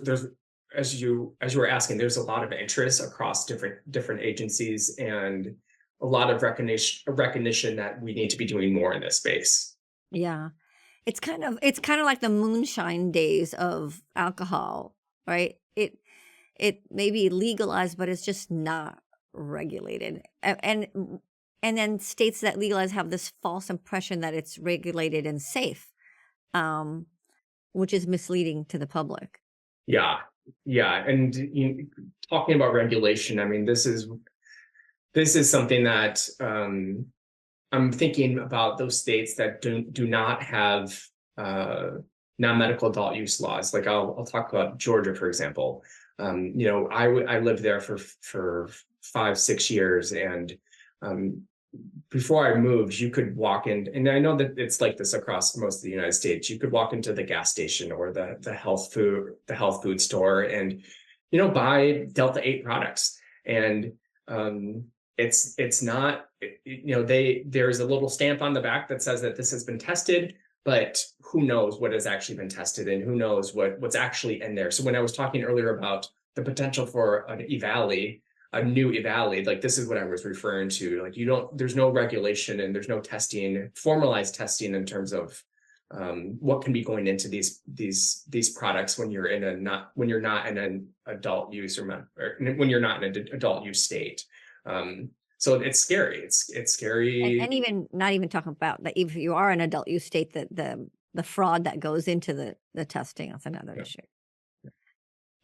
as you were asking, there's a lot of interest across different agencies, and a lot of recognition that we need to be doing more in this space. Yeah. It's kind of like the moonshine days of alcohol, right? It may be legalized, but it's just not regulated. And then states that legalize have this false impression that it's regulated and safe, which is misleading to the public. Yeah. And talking about regulation, I mean, this is something that I'm thinking about those states that do not have non-medical adult use laws. Like I'll talk about Georgia, for example. I lived there for 5-6 years, and before I moved, you could walk in, and I know that it's like this across most of the United States. You could walk into the gas station or the health food store and buy Delta 8 products, and it's not, there's a little stamp on the back that says that this has been tested, but who knows what has actually been tested, and who knows what's actually in there. So when I was talking earlier about the potential for a new EVALI, like this is what I was referring to. Like there's no regulation and there's no testing, formalized testing in terms of what can be going into these products when you're not in an adult use or when you're not in an adult use state. So it's scary. It's scary. And even not even talking about that, if you are an adult use state, that the fraud that goes into the testing, that's another issue.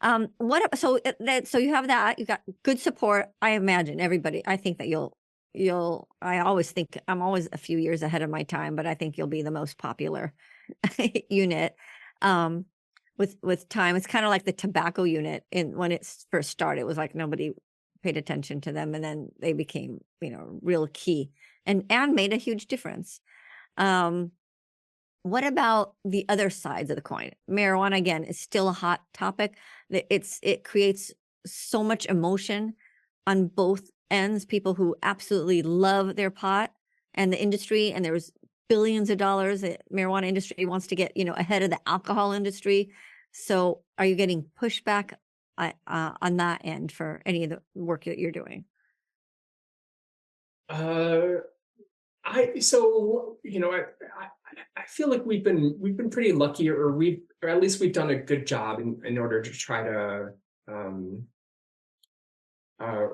So you have that, you got good support. I imagine everybody, I think that I always think I'm always a few years ahead of my time, but I think you'll be the most popular unit. With time, it's kind of like the tobacco unit. When it first started, it was like nobody paid attention to them, and then they became, real key and made a huge difference. What about the other sides of the coin? Marijuana, again, is still a hot topic. It creates so much emotion on both ends. People who absolutely love their pot, and the industry, and there's billions of dollars. The marijuana industry wants to get ahead of the alcohol industry. So, are you getting pushback on that end for any of the work that you're doing? I feel like we've been pretty lucky, or at least we've done a good job in order to try to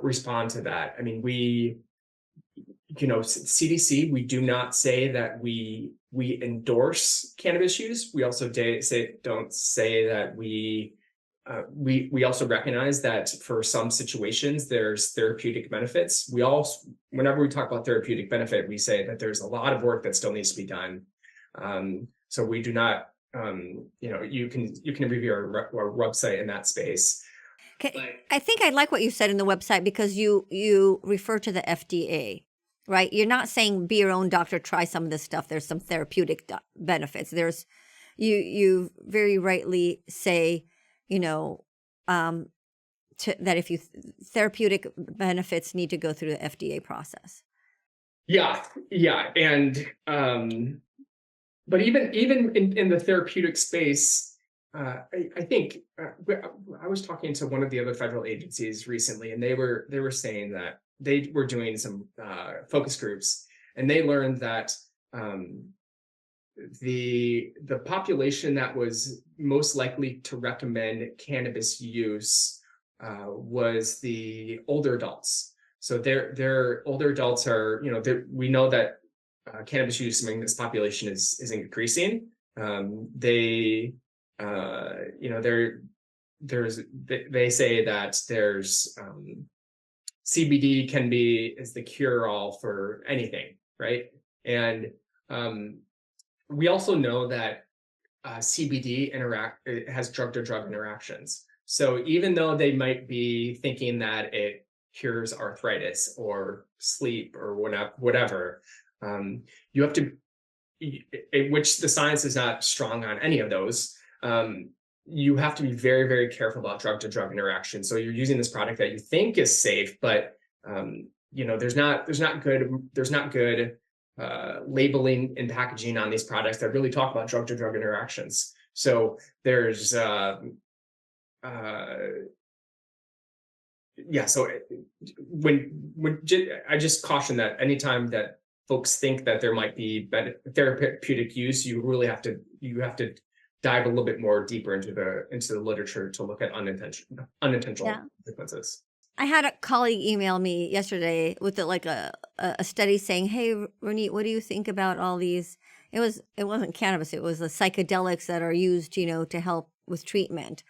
respond to that. I mean, CDC, we do not say that we endorse cannabis use. We also don't say that we also recognize that for some situations there's therapeutic benefits. Whenever we talk about therapeutic benefit, we say that there's a lot of work that still needs to be done. So we do not, you can review our website in that space. I think I like what you said in the website, because you refer to the FDA, right? You're not saying be your own doctor, try some of this stuff. There's some therapeutic benefits. You very rightly say, that if therapeutic benefits need to go through the FDA process. Yeah. And, but even in the therapeutic space, I think I was talking to one of the other federal agencies recently, and they were saying that they were doing some focus groups, and they learned that the population that was most likely to recommend cannabis use was the older adults. So their older adults are, we know that cannabis use among this population is increasing. They, they say that there's CBD is the cure all for anything, right? And we also know that CBD it has drug-to-drug interactions. So even though they might be thinking that it cures arthritis or sleep or whatever, you have to, which the science is not strong on any of those. You have to be very, very careful about drug-to-drug interactions. So you're using this product that you think is safe, but there's not good labeling and packaging on these products that really talk about drug-to-drug interactions. So there's So when I just caution that anytime that folks think that there might be therapeutic use, you have to dive a little bit more deeper into the literature to look at unintentional consequences. I had a colleague email me yesterday with a study saying, "Hey, Ronit, what do you think about all these?" It wasn't cannabis; it was the psychedelics that are used, to help with treatment.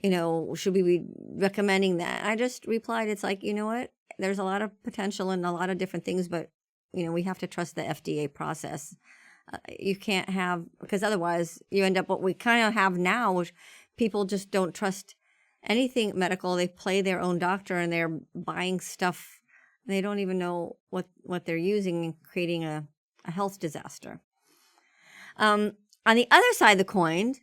Should we be recommending that? I just replied, it's like, you know what? There's a lot of potential in a lot of different things, but we have to trust the FDA process. You can't because otherwise you end up what we kind of have now, which people just don't trust anything medical. They play their own doctor and they're buying stuff. They don't even know what they're using and creating a health disaster. On the other side of the coin,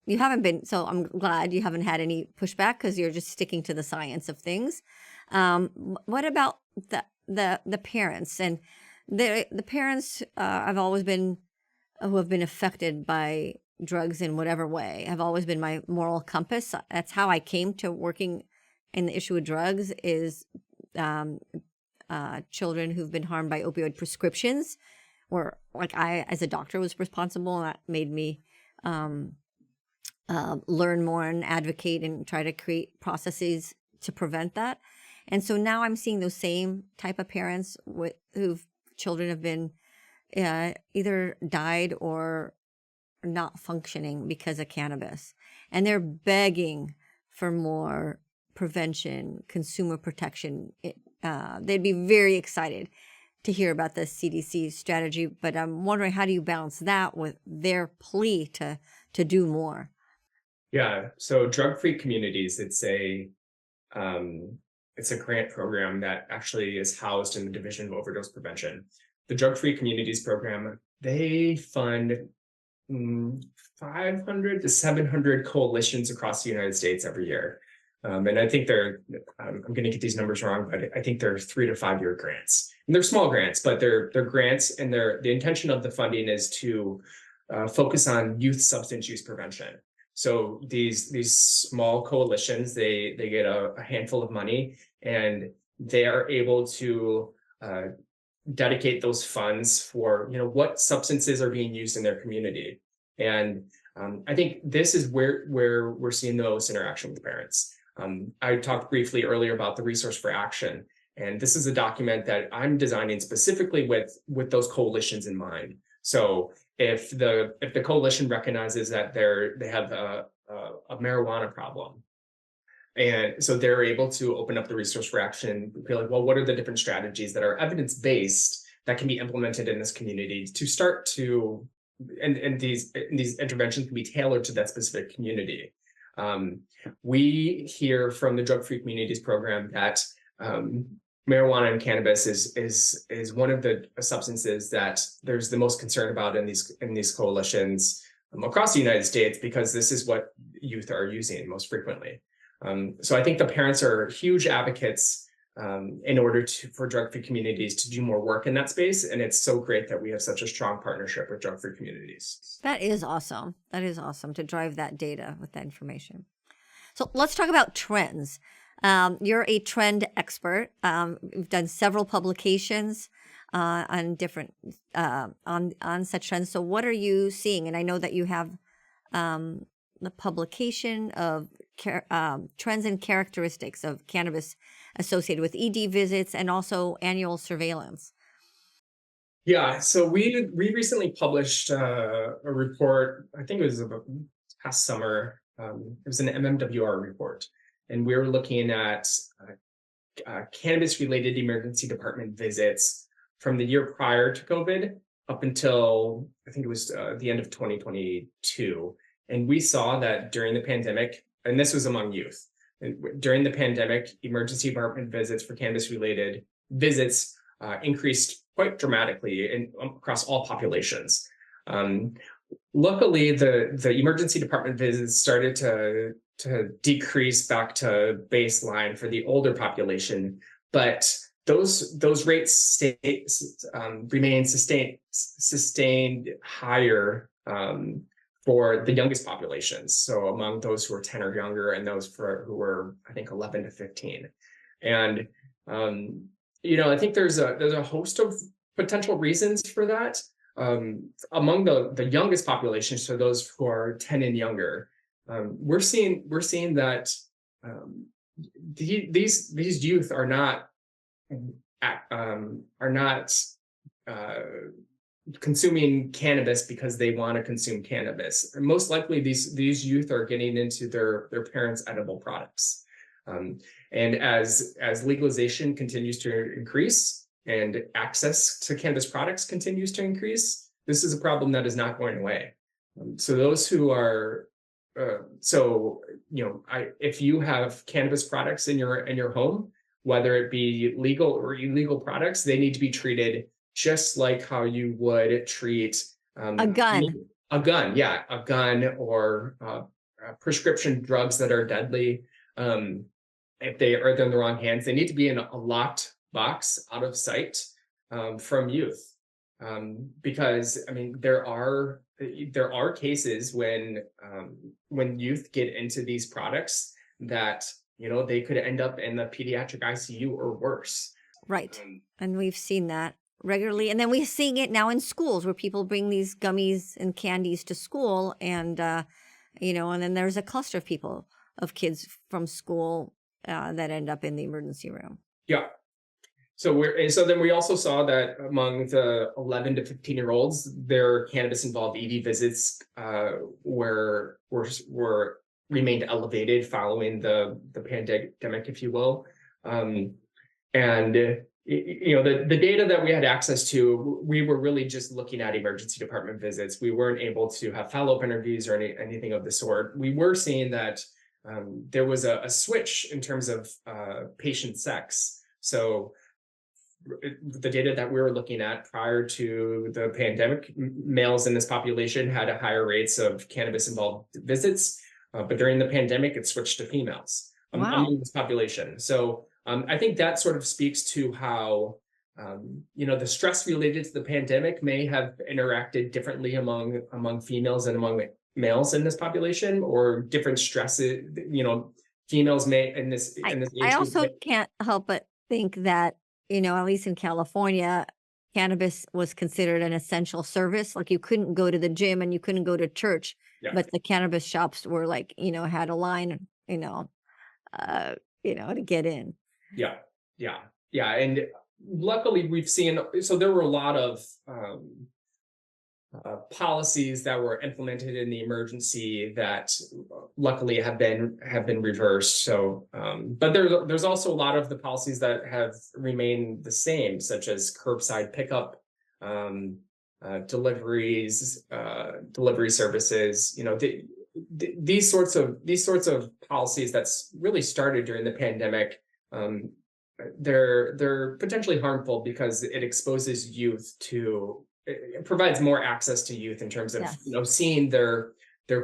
you haven't been, so I'm glad you haven't had any pushback because you're just sticking to the science of things. What about the parents? And the parents I've always been, who have been affected by drugs in whatever way, have always been my moral compass. That's how I came to working in the issue of drugs is children who've been harmed by opioid prescriptions, where I, as a doctor, was responsible, and that made me learn more and advocate and try to create processes to prevent that. And so now I'm seeing those same type of parents whose children have been either died or not functioning because of cannabis. And they're begging for more prevention, consumer protection. They'd be very excited to hear about the CDC strategy, but I'm wondering, how do you balance that with their plea to do more? Yeah, so drug-free communities, it's a grant program that actually is housed in the Division of Overdose Prevention. The drug-free communities program, they fund 500 to 700 coalitions across the United States every year. And I think I'm going to get these numbers wrong, but I think they're 3 to 5 year grants. And they're small grants, but they're grants, and the intention of the funding is to focus on youth substance use prevention. So these small coalitions, they get a handful of money, and they are able to dedicate those funds for what substances are being used in their community. And I think this is where we're seeing the most interaction with parents. I talked briefly earlier about the resource for action, and this is a document that I'm designing specifically with those coalitions in mind. So if the coalition recognizes that they have a marijuana problem, and so they're able to open up the resource for action, be like, well, what are the different strategies that are evidence-based that can be implemented in this community to start to, and these interventions can be tailored to that specific community. We hear from the Drug-Free Communities program that marijuana and cannabis is one of the substances that there's the most concern about in these coalitions across the United States, because this is what youth are using most frequently. So I think the parents are huge advocates in order for drug-free communities to do more work in that space. And it's so great that we have such a strong partnership with drug-free communities. That is awesome. That is awesome to drive that data with that information. So let's talk about trends. You're a trend expert. You've done several publications on different on such trends. So what are you seeing? And I know that you have the publication of trends and characteristics of cannabis associated with ED visits and also annual surveillance. Yeah, so we recently published a report. I think it was about past summer. It was an MMWR report, and we were looking at cannabis-related emergency department visits from the year prior to COVID up until I think it was the end of 2022. And we saw that during the pandemic, and this was among youth, and during the pandemic, emergency department visits for cannabis-related visits increased quite dramatically across all populations. Luckily, the emergency department visits started to decrease back to baseline for the older population, but those rates remain sustained higher for the youngest populations. So among those who are 10 or younger, and those who were, I think, 11 to 15. And I think there's a host of potential reasons for that. Among the youngest population, so those who are 10 and younger, we're seeing that these youth are not consuming cannabis because they want to consume cannabis. And most likely, these youth are getting into their parents' edible products. And as legalization continues to increase and access to cannabis products continues to increase, this is a problem that is not going away. So those who are, if you have cannabis products in your home, whether it be legal or illegal products, they need to be treated just like how you would treat a gun. A gun or prescription drugs that are deadly. If they are in the wrong hands, they need to be in a locked box out of sight from youth. Because I mean, there are cases when youth get into these products that they could end up in the pediatric ICU or worse. Right, and we've seen that regularly, and then we're seeing it now in schools where people bring these gummies and candies to school, and and then there's a cluster of kids from school that end up in the emergency room. Yeah. So then we also saw that among the 11 to 15-year-olds, their cannabis-involved ED visits were remained elevated following the pandemic, if you will. And the data that we had access to, we were really just looking at emergency department visits. We weren't able to have follow-up interviews or anything of the sort. We were seeing that there was a switch in terms of patient sex. So the data that we were looking at prior to the pandemic, males in this population had higher rates of cannabis-involved visits, but during the pandemic, it switched to females among this population. So I think that sort of speaks to how the stress related to the pandemic may have interacted differently among females and among males in this population, or different stresses. Females may in this age I also can't help but think that at least in California, cannabis was considered an essential service. Like you couldn't go to the gym and you couldn't go to church, but the cannabis shops were like, had a line, to get in. Yeah. And luckily we've seen, so there were a lot of policies that were implemented in the emergency that luckily have been reversed. So, but there's also a lot of the policies that have remained the same, such as curbside pickup, delivery services. These sorts of policies that's really started during the pandemic. They're potentially harmful because it exposes youth to. It provides more access to youth in terms of seeing their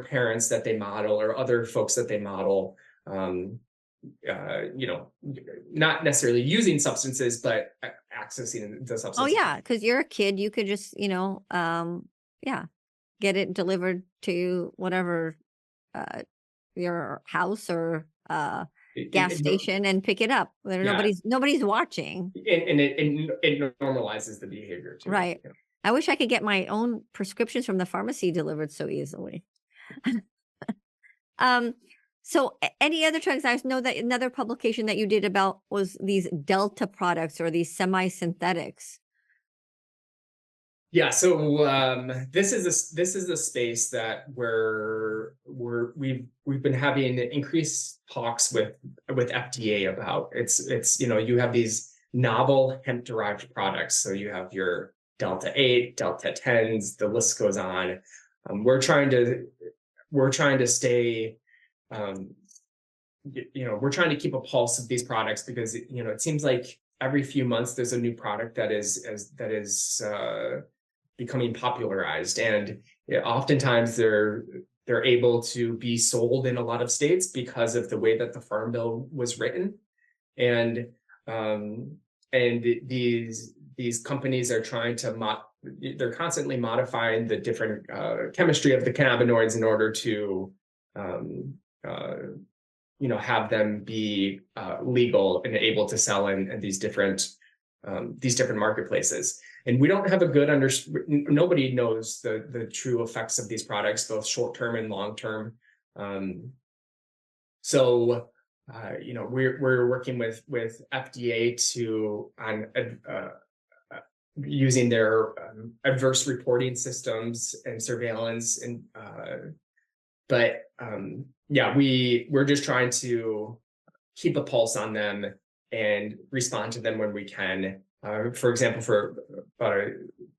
parents that they model or other folks that they model, not necessarily using substances, but accessing the substances. Oh yeah, because you're a kid, you could just get it delivered to whatever your house or gas station and pick it up. Nobody's watching, and it normalizes the behavior too. Right. Yeah. I wish I could get my own prescriptions from the pharmacy delivered so easily. So any other drugs? I know that another publication that you did about was these Delta products or these semi-synthetics. Yeah, so this is a space that we've been having increased talks with FDA about. It's you have these novel hemp derived products. So you have your Delta 8, Delta 10s, the list goes on. We're trying to stay um, we're trying to keep a pulse of these products because it seems like every few months there's a new product that is becoming popularized, and oftentimes they're able to be sold in a lot of states because of the way that the Farm Bill was written, and um, and these companies are trying to they're constantly modifying the different chemistry of the cannabinoids in order to um, uh, have them be legal and able to sell in these different marketplaces. And we don't have a good nobody knows the true effects of these products, both short term and long term. So we're working with FDA on using their adverse reporting systems and surveillance, and but yeah, we're just trying to keep a pulse on them and respond to them when we can. For example, for about a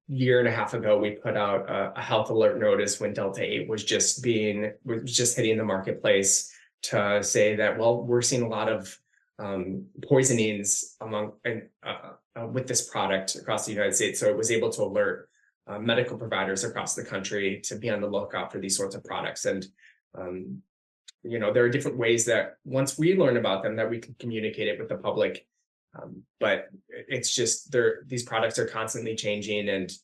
year and a half ago, we put out a health alert notice when Delta 8 was just hitting the marketplace, to say that, well, we're seeing a lot of poisonings with this product across the United States. So it was able to alert medical providers across the country to be on the lookout for these sorts of products. And there are different ways that once we learn about them that we can communicate it with the public. But it's just these products are constantly changing, and It's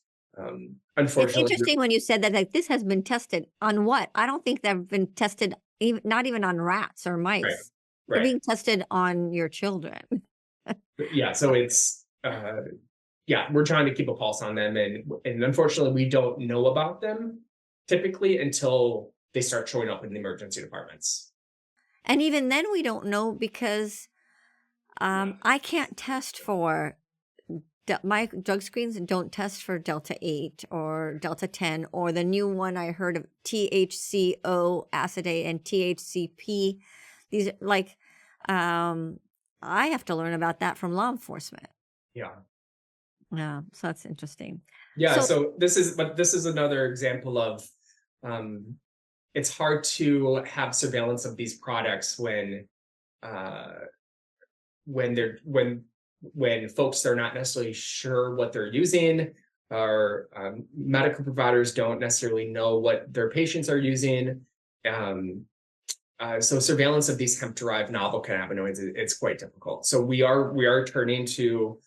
unfortunately, interesting when you said that, like, this has been tested on what? I don't think they've been tested, not even on rats or right, mice. They're right, being tested on your children. yeah. So it's yeah, we're trying to keep a pulse on them, and unfortunately, we don't know about them typically until they start showing up in the emergency departments. And even then we don't know because Yeah. I can't test for my drug screens don't test for Delta 8 or Delta 10 or the new one I heard of, THCO acetate and THCP. These are like, I have to learn about that from law enforcement. Yeah. Yeah, so that's interesting. Yeah. So, So this is another example of um, it's hard to have surveillance of these products uh, when folks are not necessarily sure what they're using, or medical providers don't necessarily know what their patients are using. Um, so surveillance of these hemp-derived novel cannabinoids, it's quite difficult. So we are turning to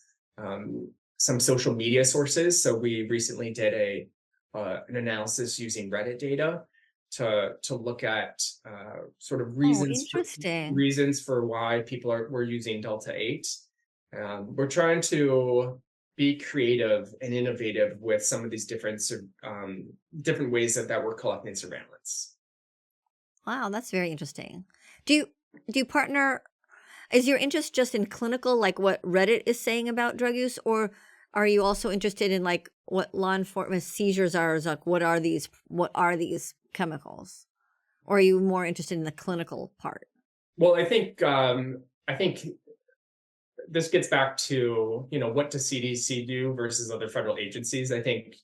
some social media sources. So we recently did an analysis using Reddit data to look at sort of oh, interesting. reasons for why we're using Delta 8. We're trying to be creative and innovative with some of these different ways that we're collecting surveillance. Wow, that's very interesting. Do you do you partner? Is your interest just in clinical, like what Reddit is saying about drug use, or are you also interested in like what law enforcement seizures are? Is like what are these chemicals, or are you more interested in the clinical part? Well, I think this gets back to what does CDC do versus other federal agencies. I think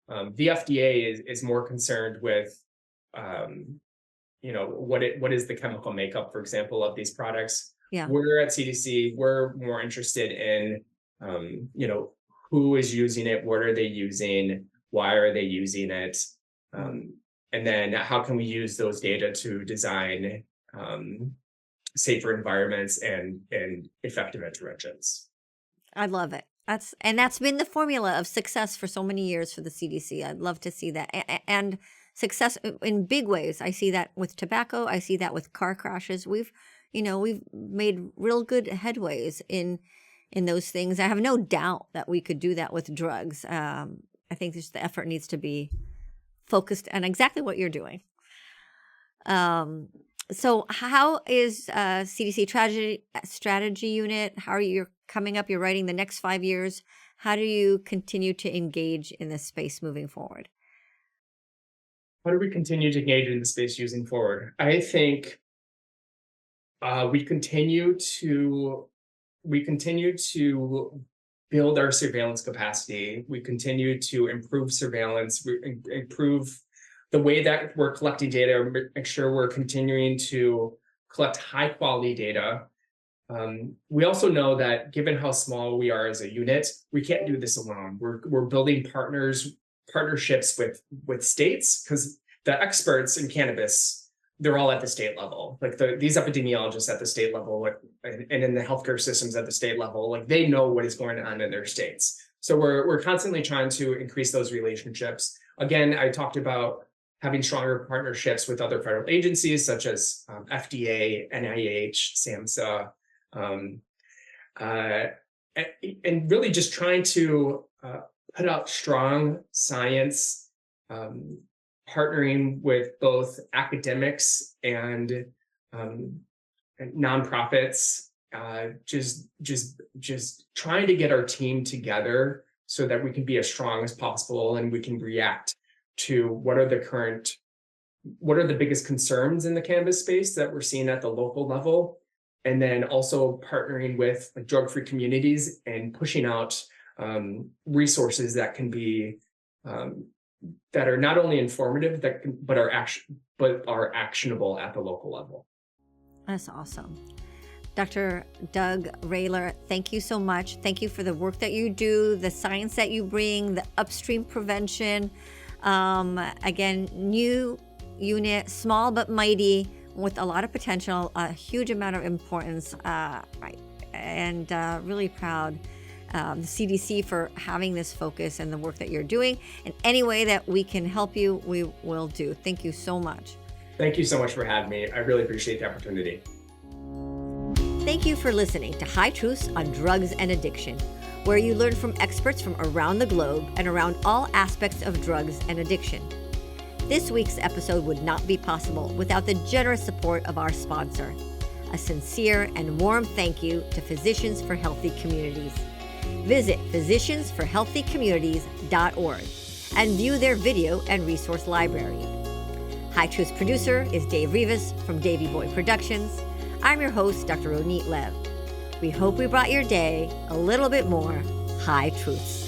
the FDA is more concerned with um, what is the chemical makeup, for example, of these products. Yeah. We're at CDC, we're more interested in who is using it, what are they using, why are they using it, and then how can we use those data to design safer environments and effective interventions. I love it. That's been the formula of success for so many years for the CDC. I'd love to see that. And success in big ways. I see that with tobacco, I see that with car crashes. We've made real good headways in those things. I have no doubt that we could do that with drugs. I think just the effort needs to be focused on exactly what you're doing. Um So how is CDC Strategy Unit? How are you coming up? You're writing the next 5 years. How do you continue to engage in this space moving forward? How do we continue to engage in the space using forward? I think we continue to build our surveillance capacity. We continue to improve surveillance, improve the way that we're collecting data, make sure we're continuing to collect high quality data. We also know that given how small we are as a unit, we can't do this alone. We're building partnerships with states, because the experts in cannabis, they're all at the state level. Like these epidemiologists at the state level, like, and in the healthcare systems at the state level, like they know what is going on in their states. So we're constantly trying to increase those relationships. Again, I talked about having stronger partnerships with other federal agencies such as FDA, NIH, SAMHSA, and really just trying to put out strong science, partnering with both academics and nonprofits, just trying to get our team together so that we can be as strong as possible and we can react to what are the biggest concerns in the cannabis space that we're seeing at the local level. And then also partnering with drug-free communities and pushing out resources that can be that are not only informative but are actionable at the local level. That's awesome. Dr. Doug Roehler, thank you so much. Thank you for the work that you do, the science that you bring, the upstream prevention. Again, new unit, small but mighty, with a lot of potential, a huge amount of importance, right? And really proud the CDC for having this focus and the work that you're doing. And any way that we can help you, we will do. Thank you so much. Thank you so much for having me. I really appreciate the opportunity. Thank you for listening to High Truths on Drugs and Addiction, where you learn from experts from around the globe and around all aspects of drugs and addiction. This week's episode would not be possible without the generous support of our sponsor. A sincere and warm thank you to Physicians for Healthy Communities. Visit physiciansforhealthycommunities.org and view their video and resource library. High Truths producer is Dave Rivas from Davey Boy Productions. I'm your host, Dr. Ronit Lev. We hope we brought your day a little bit more High Truths.